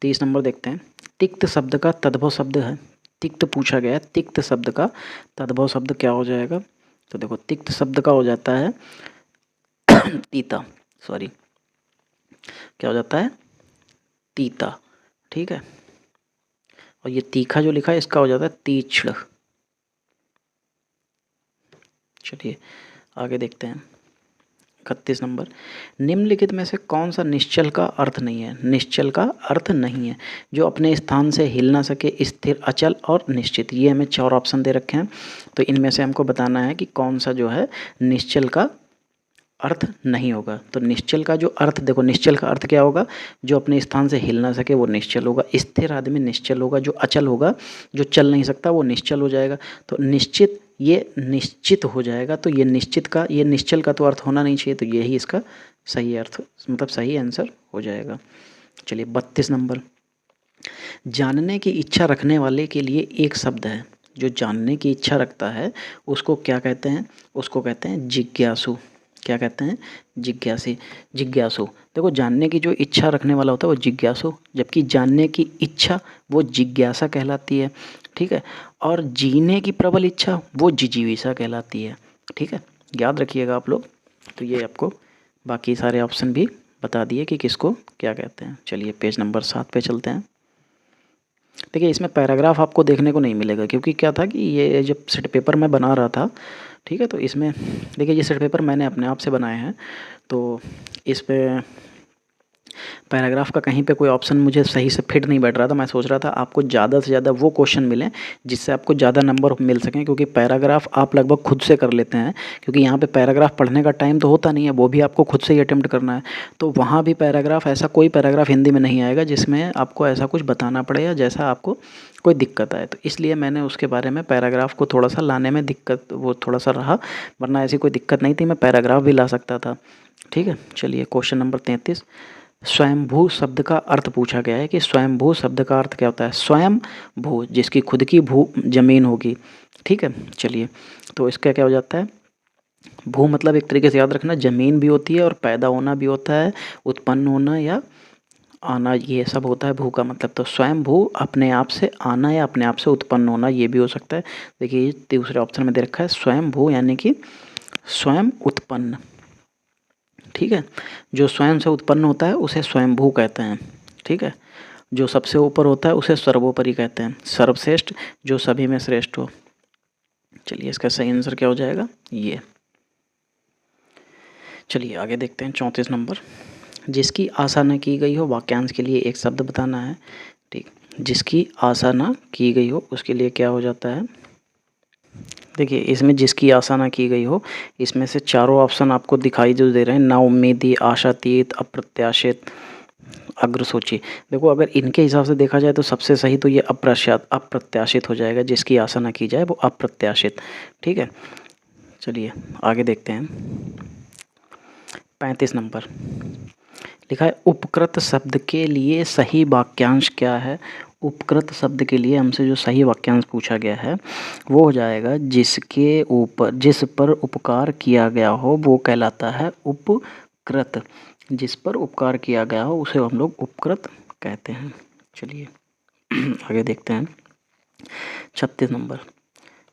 30 नंबर देखते हैं। तिक्त शब्द का तद्भव शब्द है। तिक्त पूछा गया है, तिक्त शब्द का तद्भव शब्द क्या हो जाएगा। तो देखो तिक्त शब्द का हो जाता है तीता, सॉरी, क्या हो जाता है, तीता। ठीक है, और ये तीखा जो लिखा है इसका हो जाता है तीक्ष्ण। चलिए आगे देखते हैं 31 नंबर। निम्नलिखित में से कौन सा निश्चल का अर्थ नहीं है। निश्चल का अर्थ नहीं है, जो अपने स्थान से हिल ना सके, स्थिर, अचल और निश्चित। ये हमें 4 ऑप्शन दे रखे हैं, तो इनमें से हमको बताना है कि कौन सा जो है निश्चल का अर्थ नहीं होगा। तो निश्चल का जो अर्थ, देखो निश्चल का अर्थ क्या होगा, जो अपने स्थान से हिल ना सके वो निश्चल होगा, स्थिर आदमी निश्चल होगा, जो अचल होगा, जो चल नहीं सकता वो निश्चल हो जाएगा। तो निश्चित, ये निश्चित हो जाएगा। तो ये निश्चित का, ये निश्चल का तो अर्थ होना नहीं चाहिए, तो यही इसका सही अर्थ, मतलब सही आंसर हो जाएगा। चलिए 32 नंबर। जानने की इच्छा रखने वाले के लिए एक शब्द है। जो जानने की इच्छा रखता है उसको क्या कहते हैं, उसको कहते हैं जिज्ञासु। क्या कहते हैं, जिज्ञासी, जिज्ञासु। देखो जानने की जो इच्छा रखने वाला होता है वो जिज्ञासु, जबकि जानने की इच्छा वो जिज्ञासा कहलाती है। ठीक है, और जीने की प्रबल इच्छा वो जिजीविषा कहलाती है। ठीक है, याद रखिएगा आप लोग। तो ये आपको बाकी सारे ऑप्शन भी बता दिए कि किसको क्या कहते हैं। चलिए पेज नंबर 7 पे चलते हैं। देखिए इसमें पैराग्राफ आपको देखने को नहीं मिलेगा, क्योंकि क्या था कि ये जब सेट पेपर मैं बना रहा था, ठीक है, तो इसमें देखिए ये सेट पेपर मैंने अपने आप से बनाए हैं, तो इस पे पैराग्राफ का कहीं पे कोई ऑप्शन मुझे सही से फिट नहीं बैठ रहा था। मैं सोच रहा था आपको ज़्यादा से ज़्यादा वो क्वेश्चन मिलें जिससे आपको ज़्यादा नंबर मिल सकें, क्योंकि पैराग्राफ आप लगभग खुद से कर लेते हैं, क्योंकि यहाँ पे पैराग्राफ पढ़ने का टाइम तो होता नहीं है, वो भी आपको खुद से ही अटेम्प्ट करना है। तो वहाँ भी पैराग्राफ, ऐसा कोई पैराग्राफ हिंदी में नहीं आएगा जिसमें आपको ऐसा कुछ बताना पड़े या जैसा आपको कोई दिक्कत आए। तो इसलिए मैंने उसके बारे में, पैराग्राफ को थोड़ा सा लाने में दिक्कत वो थोड़ा सा रहा, वरना ऐसी कोई दिक्कत नहीं थी, मैं पैराग्राफ भी ला सकता था। ठीक है, चलिए क्वेश्चन नंबर 33। स्वयंभू शब्द का अर्थ पूछा गया है कि स्वयंभू शब्द का अर्थ क्या होता है। स्वयं भू, जिसकी खुद की भू जमीन होगी। ठीक है, चलिए तो इसका क्या हो जाता है, भू मतलब एक तरीके से याद रखना ज़मीन भी होती है और पैदा होना भी होता है, उत्पन्न होना या आना, ये सब होता है भू का मतलब। तो स्वयं भू अपने आप से आना या अपने आप से उत्पन्न होना, ये भी हो सकता है। देखिए दूसरे ऑप्शन में दे रखा है स्वयं भू, यानी कि स्वयं उत्पन्न। ठीक है। जो स्वयं से उत्पन्न होता है उसे स्वयंभू कहते हैं। ठीक है। जो सबसे ऊपर होता है उसे सर्वोपरि कहते हैं। सर्वश्रेष्ठ जो सभी में श्रेष्ठ हो। चलिए इसका सही आंसर क्या हो जाएगा, ये। चलिए आगे देखते हैं 34 नंबर। जिसकी आशा न की गई हो, वाक्यांश के लिए एक शब्द बताना है। ठीक, जिसकी आशा न की गई हो उसके लिए क्या हो जाता है। देखिए इसमें जिसकी आशा ना की गई हो, इसमें से चारों ऑप्शन आपको दिखाई जो दे रहे हैं, ना उम्मीदी, आशातीत, अप्रत्याशित, अग्रसूची। देखो अगर इनके हिसाब से देखा जाए तो सबसे सही तो ये अप्रत्याशित हो जाएगा। जिसकी आशा ना की जाए वो अप्रत्याशित। ठीक है। चलिए आगे देखते हैं 35 नंबर। लिखा है उपकृत शब्द के लिए सही वाक्यांश क्या है। उपकृत शब्द के लिए हमसे जो सही वाक्यांश पूछा गया है वो हो जाएगा जिसके ऊपर, जिस पर उपकार किया गया हो वो कहलाता है उपकृत। जिस पर उपकार किया गया हो उसे हम लोग उपकृत कहते हैं। चलिए आगे देखते हैं 36 नंबर।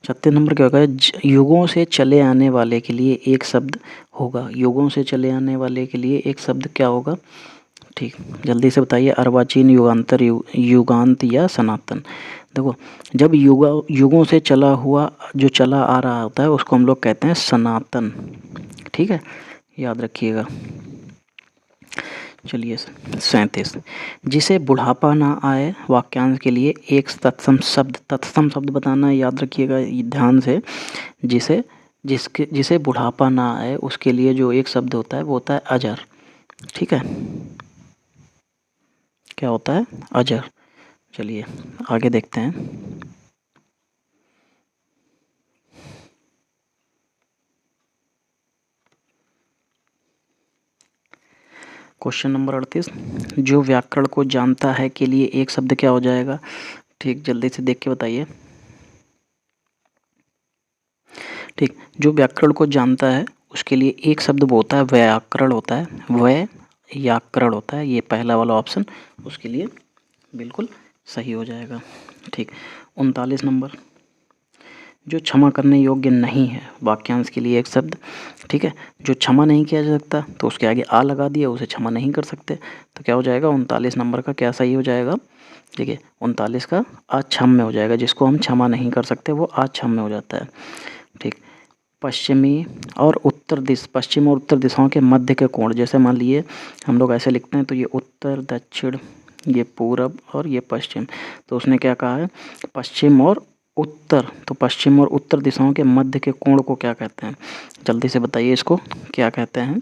36 नंबर क्या होगा, युगों से चले आने वाले के लिए एक शब्द होगा। युगों से चले आने वाले के लिए एक शब्द क्या होगा। ठीक, जल्दी से बताइए। अर्वाचीन, युगांतर, युगांत या सनातन। देखो जब युगों से चला हुआ जो चला आ रहा होता है उसको हम लोग कहते हैं सनातन। ठीक है, याद रखिएगा। चलिए 37। जिसे बुढ़ापा ना आए, वाक्यांश के लिए एक तत्सम शब्द बताना है, याद रखिएगा ध्यान से। जिसे बुढ़ापा ना आए उसके लिए जो एक शब्द होता है वो होता है अजर। ठीक है, क्या होता है, अजर। चलिए आगे देखते हैं। Question number 38। जो व्याकरण को जानता है के लिए एक शब्द क्या हो जाएगा। ठीक, जल्दी से देख के बताइए। ठीक, जो व्याकरण को जानता है उसके लिए एक शब्द वो होता है व्याकरण होता है, व्याकरण होता है। ये पहला वाला ऑप्शन उसके लिए बिल्कुल सही हो जाएगा। ठीक, 39 नंबर। जो क्षमा करने योग्य नहीं है, वाक्यांश के लिए एक शब्द। ठीक है, जो क्षमा नहीं किया जा सकता तो उसके आगे आ लगा दिया, उसे क्षमा नहीं कर सकते। तो क्या हो जाएगा 39 नंबर का क्या सही हो जाएगा। देखिए 39 का अक्षम्य हो जाएगा। जिसको हम क्षमा नहीं कर सकते वो अक्षम्य हो जाता है। ठीक, पश्चिमी और पश्चिम और उत्तर दिशाओं के मध्य के कोण, जैसे मान लिए हम लोग ऐसे लिखते हैं तो ये उत्तर, दक्षिण, ये पूरब और ये पश्चिम। तो उसने क्या कहा है, पश्चिम और उत्तर। तो पश्चिम और उत्तर दिशाओं के मध्य के कोण को क्या कहते हैं, जल्दी से बताइए इसको क्या कहते हैं।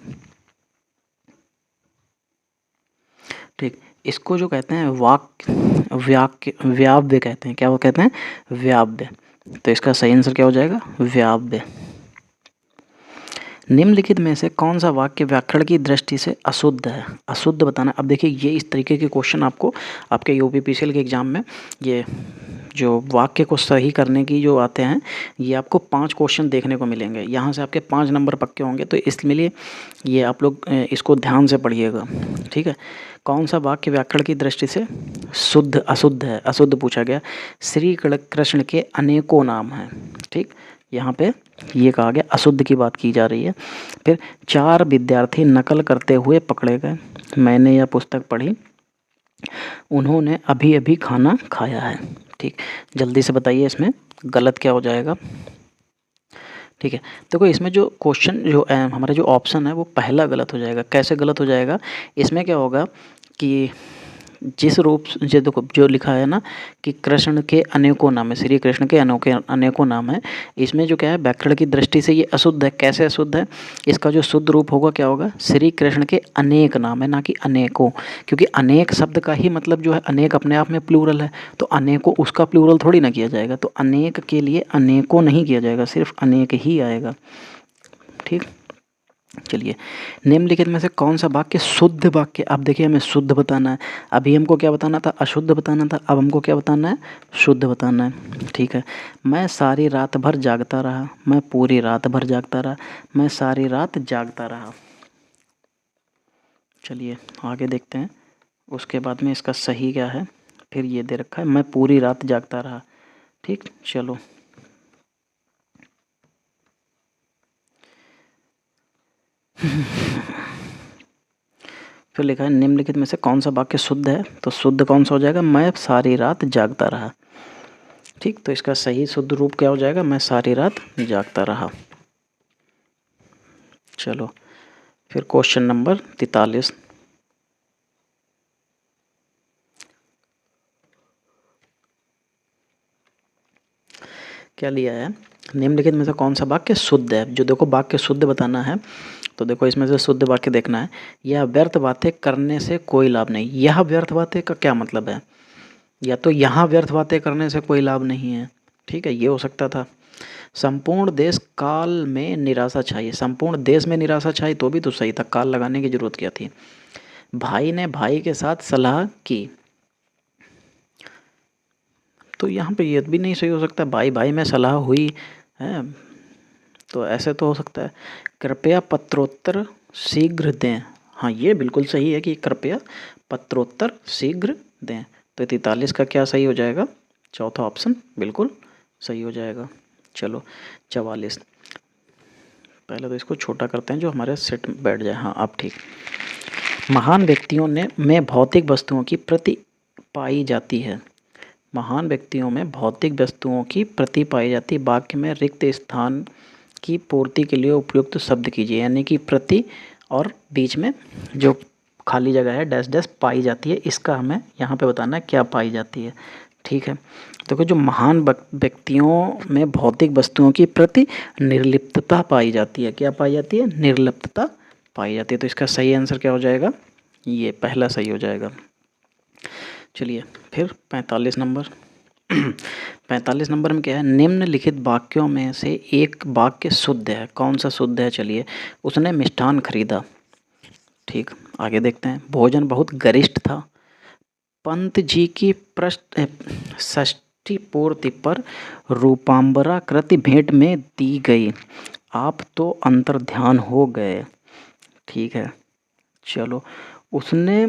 ठीक, इसको जो कहते हैं व्याव्य कहते हैं। क्या वो कहते हैं, व्याव्य। तो इसका सही आंसर क्या हो जाएगा, व्याव्य। निम्नलिखित में से कौन सा वाक्य व्याकरण की दृष्टि से अशुद्ध है। अशुद्ध बताना। अब देखिए ये इस तरीके के क्वेश्चन आपको आपके यूपीपीसीएल के एग्ज़ाम में ये जो वाक्य को सही करने की जो आते हैं, ये आपको 5 क्वेश्चन देखने को मिलेंगे। यहाँ से आपके 5 नंबर पक्के होंगे। तो इसलिए ये आप लोग इसको ध्यान से पढ़िएगा। ठीक है, कौन सा वाक्य व्याकरण की दृष्टि से अशुद्ध है। अशुद्ध पूछा गया। श्री कृष्ण के अनेकों नाम हैं। ठीक, यहाँ पे ये कहा गया अशुद्ध की बात की जा रही है। फिर 4 विद्यार्थी नकल करते हुए पकड़े गए। मैंने यह पुस्तक पढ़ी, उन्होंने अभी अभी खाना खाया है। ठीक, जल्दी से बताइए इसमें गलत क्या हो जाएगा। ठीक है, देखो इसमें जो क्वेश्चन जो हमारा जो ऑप्शन है वो पहला गलत हो जाएगा। कैसे गलत हो जाएगा, इसमें क्या होगा कि जिस रूप जो देखो जो लिखा है ना कि कृष्ण के अनेकों नाम है, श्री कृष्ण के अनेकों नाम है। इसमें जो क्या है व्याकरण की दृष्टि से ये अशुद्ध है। कैसे अशुद्ध है, इसका जो शुद्ध रूप होगा क्या होगा, श्री कृष्ण के अनेक नाम है, ना कि अनेकों। क्योंकि अनेक शब्द का ही मतलब जो है अनेक अपने आप में प्लूरल है, तो अनेकों उसका प्लूरल थोड़ी ना किया जाएगा। तो अनेक के लिए अनेकों नहीं किया जाएगा, सिर्फ अनेक ही आएगा। ठीक, चलिए निम्नलिखित में से कौन सा वाक्य शुद्ध वाक्य। अब देखिए हमें शुद्ध बताना है। अभी हमको क्या बताना था, अशुद्ध बताना था। अब हमको क्या बताना है, शुद्ध बताना है। ठीक है, मैं सारी रात भर जागता रहा, मैं पूरी रात भर जागता रहा, मैं सारी रात जागता रहा। चलिए आगे देखते हैं उसके बाद में इसका सही क्या है। फिर ये दे रखा है मैं पूरी रात जागता रहा। ठीक, चलो फिर लिखा है निम्नलिखित में से कौन सा वाक्य शुद्ध है, तो शुद्ध कौन सा हो जाएगा, मैं सारी रात जागता रहा। ठीक, तो इसका सही शुद्ध रूप क्या हो जाएगा, मैं सारी रात जागता रहा। चलो फिर क्वेश्चन नंबर 43। क्या लिया है, निम्नलिखित में से कौन सा वाक्य शुद्ध है। जो देखो वाक्य शुद्ध बताना है, तो देखो इसमें से शुद्ध वाक्य देखना है। यह व्यर्थ बातें करने से कोई लाभ नहीं। यह व्यर्थ बातें का क्या मतलब है, या तो यहाँ व्यर्थ बातें करने से कोई लाभ नहीं है, ठीक है, ये हो सकता था। संपूर्ण देश काल में निराशा छाई, संपूर्ण देश में निराशा छाई तो भी तो सही था, काल लगाने की जरूरत क्या थी। भाई ने भाई के साथ सलाह की, तो यहाँ पे ये भी नहीं सही हो सकता, भाई भाई में सलाह हुई है, तो ऐसे तो हो सकता है। कृपया पत्रोत्तर शीघ्र दें, हाँ ये बिल्कुल सही है कि कृपया पत्रोत्तर शीघ्र दें। तो 43 का क्या सही हो जाएगा, चौथा ऑप्शन बिल्कुल सही हो जाएगा। चलो 44, पहले तो इसको छोटा करते हैं जो हमारे सेट बैठ जाए। हाँ अब ठीक। महान व्यक्तियों में भौतिक वस्तुओं की प्रति पाई जाती है। महान व्यक्तियों में भौतिक वस्तुओं की प्रति पाई जाती है। वाक्य में रिक्त स्थान की पूर्ति के लिए उपयुक्त शब्द कीजिए, यानी कि प्रति और बीच में जो खाली जगह है डैश डैश पाई जाती है, इसका हमें यहाँ पे बताना है क्या पाई जाती है। ठीक है, देखो जो महान व्यक्तियों में भौतिक वस्तुओं की प्रति निर्लिप्तता पाई जाती है, क्या पाई जाती है, निर्लिप्तता पाई जाती है। तो इसका सही आंसर क्या हो जाएगा, ये पहला सही हो जाएगा। चलिए फिर 45 नंबर 45 नंबर में क्या है, निम्नलिखित वाक्यों में से एक वाक्य शुद्ध है। कौन सा शुद्ध है, चलिए, उसने मिष्ठान खरीदा। ठीक, आगे देखते हैं। भोजन बहुत गरिष्ठ था। पंत जी की षष्ठी पूर्ति पर रूपांबरा कृति भेंट में दी गई, आप तो अंतर्ध्यान हो गए। ठीक है, चलो, उसने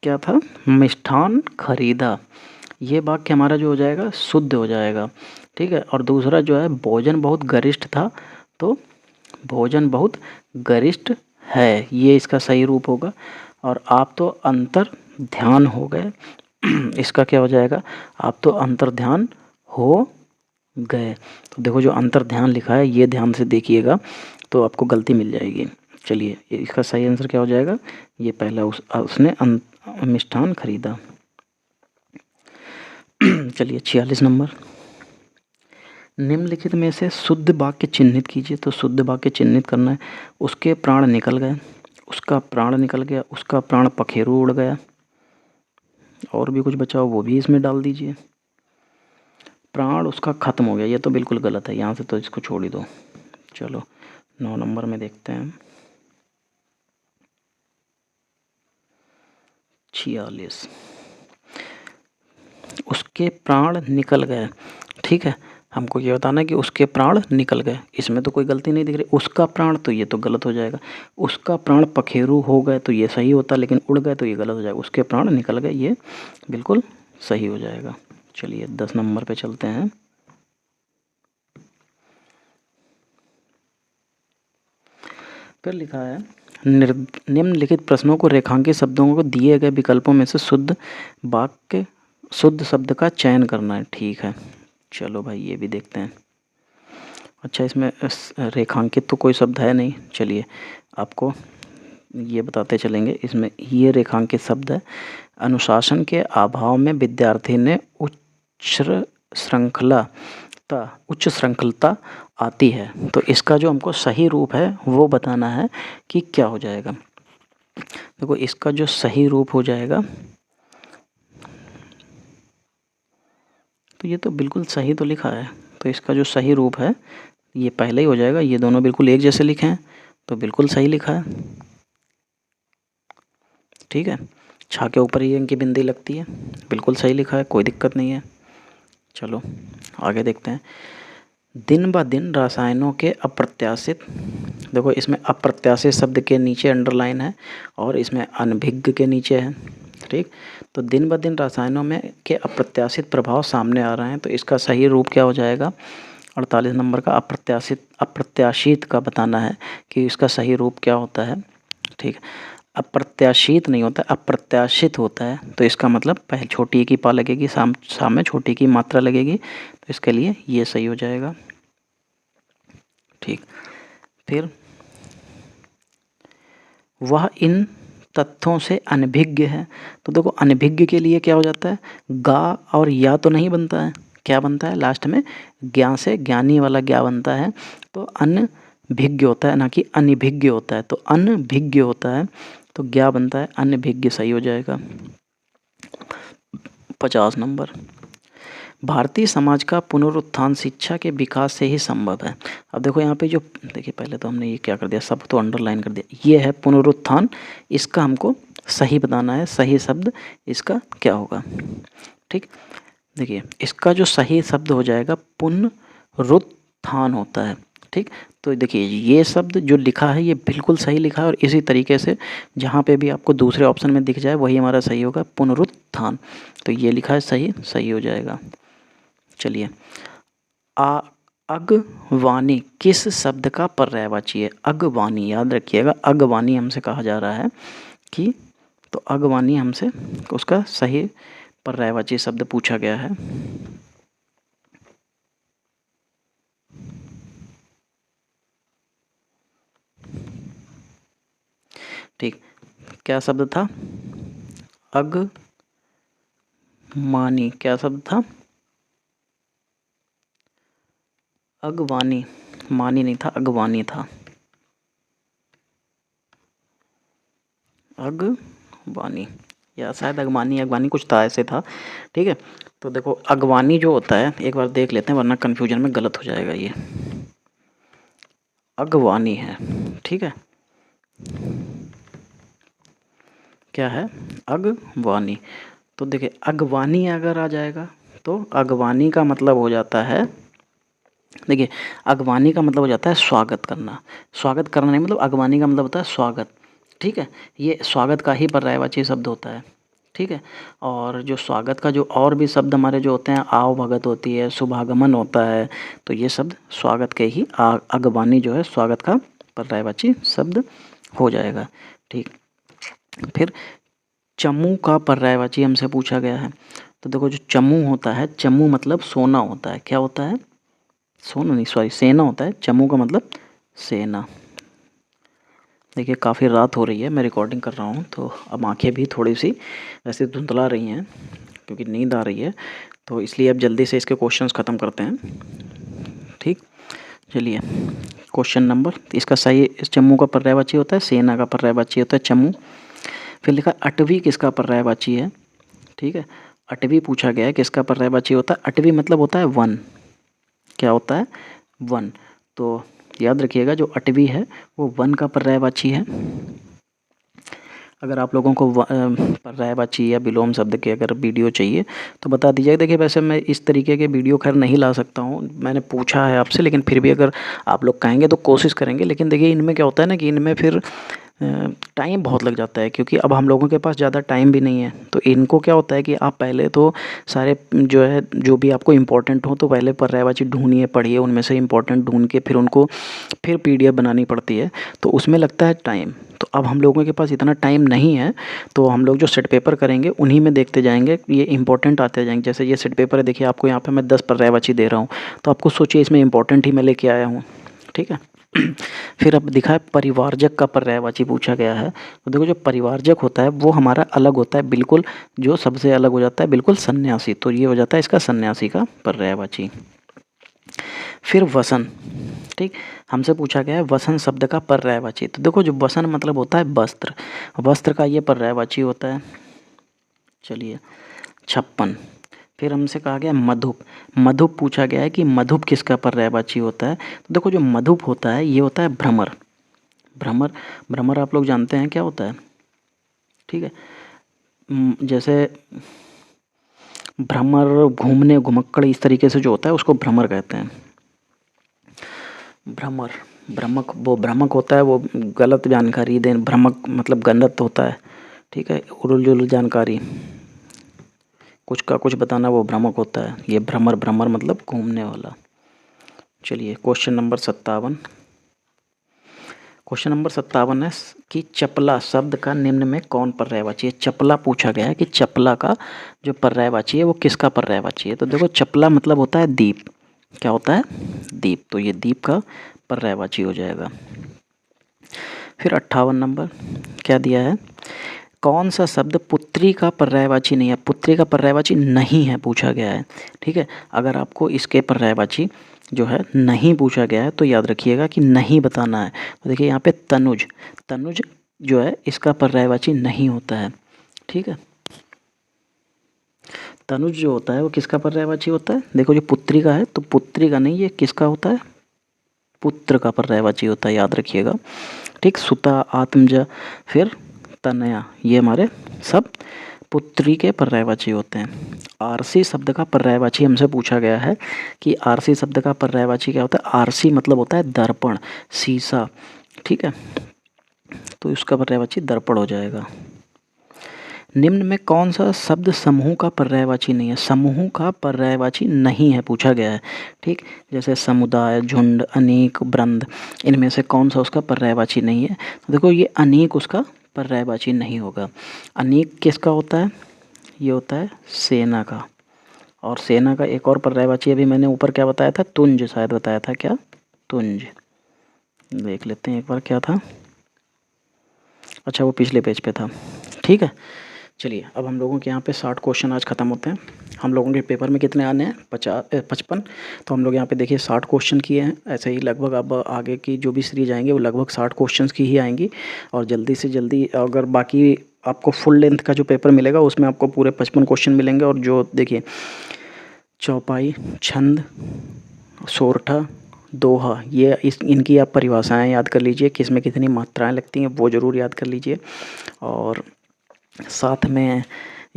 क्या था, मिष्ठान खरीदा, ये वाक्य हमारा जो हो जाएगा शुद्ध हो जाएगा। ठीक है, और दूसरा जो है भोजन बहुत गरिष्ठ था, तो भोजन बहुत गरिष्ठ है, ये इसका सही रूप होगा। और आप तो अंतर ध्यान हो गए, इसका क्या हो जाएगा, आप तो अंतर ध्यान हो गए। तो देखो जो अंतर ध्यान लिखा है ये ध्यान से देखिएगा तो आपको गलती मिल जाएगी। चलिए इसका सही आंसर क्या हो जाएगा, ये पहला उसने मिष्ठान खरीदा। चलिए 46 नंबर, निम्नलिखित में से शुद्ध वाक्य चिन्हित कीजिए। तो शुद्ध वाक्य चिन्हित करना है, उसके प्राण निकल गए, उसका प्राण निकल गया, उसका प्राण पखेरु उड़ गया, और भी कुछ बचा हो वो भी इसमें डाल दीजिए। प्राण उसका खत्म हो गया, ये तो बिल्कुल गलत है, यहाँ से तो इसको छोड़ ही दो। चलो 9 नंबर में देखते हैं। 46, उसके प्राण निकल गए। ठीक है, हमको ये बताना है कि उसके प्राण निकल गए, इसमें तो कोई गलती नहीं दिख रही। उसका प्राण, तो ये तो गलत हो जाएगा। उसका प्राण पखेरु हो गए तो ये सही होता, लेकिन उड़ गए तो ये गलत हो जाएगा। उसके प्राण निकल गए, ये बिल्कुल सही हो जाएगा। चलिए 10 नंबर पे चलते हैं। फिर लिखा है निम्नलिखित प्रश्नों को रेखांकित शब्दों को दिए गए विकल्पों में से शुद्ध वाक्य शुद्ध शब्द का चयन करना है। ठीक है, चलो भाई ये भी देखते हैं। अच्छा, इसमें रेखांकित तो कोई शब्द है नहीं, चलिए आपको ये बताते चलेंगे। इसमें ये रेखांकित शब्द है, अनुशासन के अभाव में विद्यार्थी ने उच्च श्रृंखलता आती है। तो इसका जो हमको सही रूप है वो बताना है कि क्या हो जाएगा। देखो इसका जो सही रूप हो जाएगा, तो ये तो बिल्कुल सही तो लिखा है, तो इसका जो सही रूप है ये पहले ही हो जाएगा। ये दोनों बिल्कुल एक जैसे लिखे हैं तो बिल्कुल सही लिखा है। ठीक है, छा के ऊपर ही इनकी बिंदी लगती है, बिल्कुल सही लिखा है, कोई दिक्कत नहीं है। चलो आगे देखते हैं। दिन ब दिन रसायनों के अप्रत्याशित, देखो इसमें अप्रत्याशित शब्द के नीचे अंडरलाइन है और इसमें अनभिज्ञ के नीचे है। ठीक, तो दिन ब दिन रसायनों में के अप्रत्याशित प्रभाव सामने आ रहे हैं, तो इसका सही रूप क्या हो जाएगा, 48 नंबर का अप्रत्याशित का बताना है कि इसका सही रूप क्या होता है। ठीक, अप्रत्याशित नहीं होता, अप्रत्याशित होता है। तो इसका मतलब पहले छोटी की पा लगेगी, सामने छोटी की मात्रा लगेगी, तो इसके लिए ये सही हो जाएगा। ठीक, फिर वह इन तथ्यों से अनभिज्ञ है। तो देखो अनभिज्ञ के लिए क्या हो जाता है, गा और या तो नहीं बनता है, क्या बनता है लास्ट में, ज्ञा से ज्ञानी वाला ज्ञा बनता है। तो अनभिज्ञ होता है, ना कि अनिभिज्ञ होता है। तो अनभिज्ञ होता है तो ज्ञा बनता है, अनभिज्ञ सही हो जाएगा। 50 नंबर, भारतीय समाज का पुनरुत्थान शिक्षा के विकास से ही संभव है। अब देखो यहाँ पे जो, देखिए पहले तो हमने ये क्या कर दिया, सब तो अंडरलाइन कर दिया। ये है पुनरुत्थान, इसका हमको सही बताना है, सही शब्द इसका क्या होगा। ठीक, देखिए इसका जो सही शब्द हो जाएगा पुनरुत्थान होता है। ठीक, तो देखिए ये शब्द जो लिखा है ये बिल्कुल सही लिखा है, और इसी तरीके से जहाँ पे भी आपको दूसरे ऑप्शन में दिख जाए वही हमारा सही होगा, पुनरुत्थान। तो ये लिखा है सही, सही हो जाएगा। चलिए, अगवानी किस शब्द का पर्यायवाची है। अगवानी, याद रखिएगा अगवानी हमसे कहा जा रहा है कि, तो अगवानी हमसे उसका सही पर्यायवाची शब्द पूछा गया है। ठीक, क्या शब्द था, अगमानी, क्या शब्द था, अगवानी, मानी नहीं था, अगवानी था, अगवानी, या शायद अगवानी, अगवानी कुछ था, ऐसे था। ठीक है, तो देखो अगवानी जो होता है, एक बार देख लेते हैं वरना कन्फ्यूजन में गलत हो जाएगा। ये अगवानी है, ठीक है, क्या है, अगवानी। तो देखिए अगवानी अगर आ जाएगा तो अगवानी का मतलब हो जाता है, देखिए अगवानी का मतलब हो जाता है स्वागत करना। स्वागत करना नहीं, मतलब अगवानी का मतलब होता है स्वागत। ठीक है, ये स्वागत का ही पर्यायवाची शब्द होता है। ठीक है, और जो स्वागत का जो और भी शब्द हमारे जो होते हैं, आव भगत होती है, शुभागमन होता है, तो ये शब्द स्वागत के ही, अगवानी जो है स्वागत का पर्यायवाची शब्द हो जाएगा। ठीक, फिर चमू का पर्यायवाची हमसे पूछा गया है। तो देखो जो चमू होता है, चमू मतलब सोना होता है, क्या होता है, सोना नहीं, सॉरी सेना होता है। चमू का मतलब सेना। देखिए काफ़ी रात हो रही है, मैं रिकॉर्डिंग कर रहा हूँ, तो अब आंखें भी थोड़ी सी वैसे धुंधला रही हैं क्योंकि नींद आ रही है, तो इसलिए अब जल्दी से इसके क्वेश्चंस ख़त्म करते हैं। ठीक, चलिए क्वेश्चन नंबर, इसका सही, इस चमू का पर्यायवाची होता है, सेना का पर्यायवाची होता है चमू। फिर लिखा अटवी किसका पर्यायवाची है। ठीक है, अटवी पूछा गया है किसका पर्यायवाची होता है। अटवी मतलब होता है वन, क्या होता है, वन। तो याद रखिएगा जो अटवी है वो वन का पर्यायवाची है। अगर आप लोगों को पर्यायवाची या विलोम शब्द के अगर वीडियो चाहिए तो बता दीजिएगा। देखिए वैसे मैं इस तरीके के वीडियो खैर नहीं ला सकता हूँ, मैंने पूछा है आपसे, लेकिन फिर भी अगर आप लोग कहेंगे तो कोशिश करेंगे। लेकिन देखिए इनमें क्या होता है ना कि इनमें फिर टाइम बहुत लग जाता है, क्योंकि अब हम लोगों के पास ज़्यादा टाइम भी नहीं है। तो इनको क्या होता है कि आप पहले तो सारे जो है, जो भी आपको इम्पोर्टेंट हो तो पहले पर्यायवाची ढूंढिए, पढ़िए, उनमें से इम्पोर्टेंट ढूंढ के फिर उनको फिर पीडीएफ बनानी पड़ती है, तो उसमें लगता है टाइम। तो अब हम लोगों के पास इतना टाइम नहीं है, तो हम लोग जो सेट पेपर करेंगे उन्हीं में देखते जाएंगे, ये इंपॉर्टेंट आते जाएंगे। जैसे ये सेट पेपर है, देखिए आपको यहाँ पे मैं 10 पर्यायवाची दे रहा हूँ, तो आपको सोचिए इसमें इंपॉर्टेंट ही मैं लेके आया हूँ। ठीक है, फिर अब दिखा है परिवारजक का पर्यायवाची पूछा गया है। तो देखो जो परिवारजक होता है वो हमारा अलग होता है बिल्कुल, जो सबसे अलग हो जाता है बिल्कुल सन्यासी, तो ये हो जाता है इसका सन्यासी का पर्यायवाची। फिर वसन, ठीक, हमसे पूछा गया है वसन शब्द का पर्यायवाची। तो देखो जो वसन मतलब होता है वस्त्र, वस्त्र का ये पर्यायवाची होता है। चलिए 56, फिर हमसे कहा गया मधुप, मधुप पूछा गया है कि मधुप किसका पर्यायवाची होता है। तो देखो जो मधुप होता है ये होता है भ्रमर, भ्रमर, भ्रमर आप लोग जानते हैं क्या होता है। ठीक है, जैसे भ्रमर, घूमने, घुमक्कड़, इस तरीके से जो होता है उसको भ्रमर कहते हैं। भ्रमर, भ्रमक, वो भ्रमक होता है वो गलत जानकारी दे, भ्रमक मतलब गलत होता है। ठीक है, उलझुल जुलझुल जानकारी, कुछ का कुछ बताना, वो भ्रमक होता है। ये भ्रमर, भ्रमर मतलब घूमने वाला। चलिए क्वेश्चन नंबर 57, क्वेश्चन नंबर 57 है कि चपला शब्द का निम्न में कौन पर्यायवाची है। चपला पूछा गया है कि चपला का जो पर्यायवाची है वो किसका पर्यायवाची है। तो देखो चपला मतलब होता है दीप। क्या होता है? दीप। तो ये दीप का पर्यायवाची हो जाएगा। फिर 58 नंबर क्या दिया है, कौन सा शब्द पुत्री का पर्यायवाची नहीं है। पुत्री का पर्यायवाची नहीं है पूछा गया है। ठीक है, अगर आपको इसके पर्यायवाची जो है नहीं पूछा गया है तो याद रखिएगा कि नहीं बताना है। तो देखिए यहाँ पे तनुज, तनुज जो है इसका पर्यायवाची नहीं होता है। ठीक है, तनुज जो होता है वो किसका पर्यायवाची होता है। देखो जो पुत्री का है तो पुत्री का नहीं, ये किसका होता है, पुत्र का पर्यायवाची होता है, याद रखिएगा। ठीक, सुता, आत्मजा, फिर तनया, ये हमारे सब पुत्री के पर्यायवाची होते हैं। आरसी शब्द का पर्यायवाची हमसे पूछा गया है कि आरसी शब्द का पर्यायवाची क्या होता है। आरसी मतलब होता है दर्पण, शीशा। ठीक है, तो इसका पर्यायवाची दर्पण हो जाएगा। निम्न में कौन सा शब्द समूह का पर्यायवाची नहीं है। समूह का पर्यायवाची नहीं है पूछा गया है। ठीक, जैसे समुदाय, झुंड, अनेक, वृंद, इनमें से कौन सा उसका पर्यायवाची नहीं है। तो देखो ये अनेक उसका पर्यायवाची नहीं होगा। अनेक किसका होता है, ये होता है सेना का। और सेना का एक और पर्यायवाची अभी मैंने ऊपर क्या बताया था, तुंज शायद बताया था। क्या, तुंज, देख लेते हैं एक बार क्या था। अच्छा वो पिछले पेज पे था। ठीक है, चलिए अब हम लोगों के यहाँ पे 60 क्वेश्चन आज ख़त्म होते हैं। हम लोगों के पेपर में कितने आने हैं, 55। तो हम लोग यहाँ पे देखिए 60 क्वेश्चन किए हैं। ऐसे ही लगभग अब आगे की जो भी सीरीज आएंगे वो लगभग 60 क्वेश्चन की ही आएंगी। और जल्दी से जल्दी अगर बाकी आपको फुल लेंथ का जो पेपर मिलेगा उसमें आपको पूरे 55 क्वेश्चन मिलेंगे। और जो देखिए चौपाई, छंद, सोरठा, दोहा, ये इनकी आप परिभाषाएँ याद कर लीजिए, किस में कितनी मात्राएँ लगती हैं वो ज़रूर याद कर लीजिए। और साथ में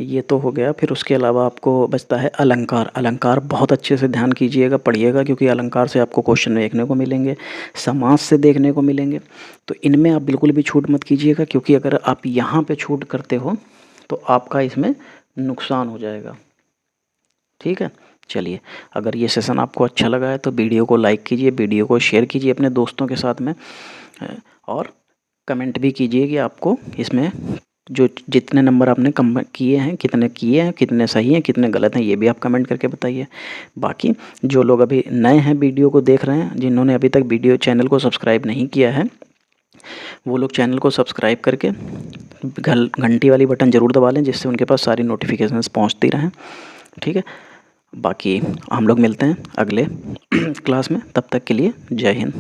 ये तो हो गया, फिर उसके अलावा आपको बचता है अलंकार। अलंकार बहुत अच्छे से ध्यान कीजिएगा, पढ़िएगा, क्योंकि अलंकार से आपको क्वेश्चन देखने को मिलेंगे, समास से देखने को मिलेंगे। तो इनमें आप बिल्कुल भी छूट मत कीजिएगा, क्योंकि अगर आप यहाँ पे छूट करते हो तो आपका इसमें नुकसान हो जाएगा। ठीक है, चलिए अगर ये सेशन आपको अच्छा लगा है तो वीडियो को लाइक कीजिए, वीडियो को शेयर कीजिए अपने दोस्तों के साथ में, और कमेंट भी कीजिए कि आपको इसमें जो जितने नंबर आपने कम किए हैं, कितने सही हैं, कितने गलत हैं, ये भी आप कमेंट करके बताइए। बाकी जो लोग अभी नए हैं वीडियो को देख रहे हैं, जिन्होंने अभी तक चैनल को सब्सक्राइब नहीं किया है, वो लोग चैनल को सब्सक्राइब करके घंटी वाली बटन ज़रूर दबा लें, जिससे उनके पास सारी नोटिफिकेशंस पहुंचती रहें। ठीक है, बाकी हम लोग मिलते हैं अगले क्लास में, तब तक के लिए जय हिंद।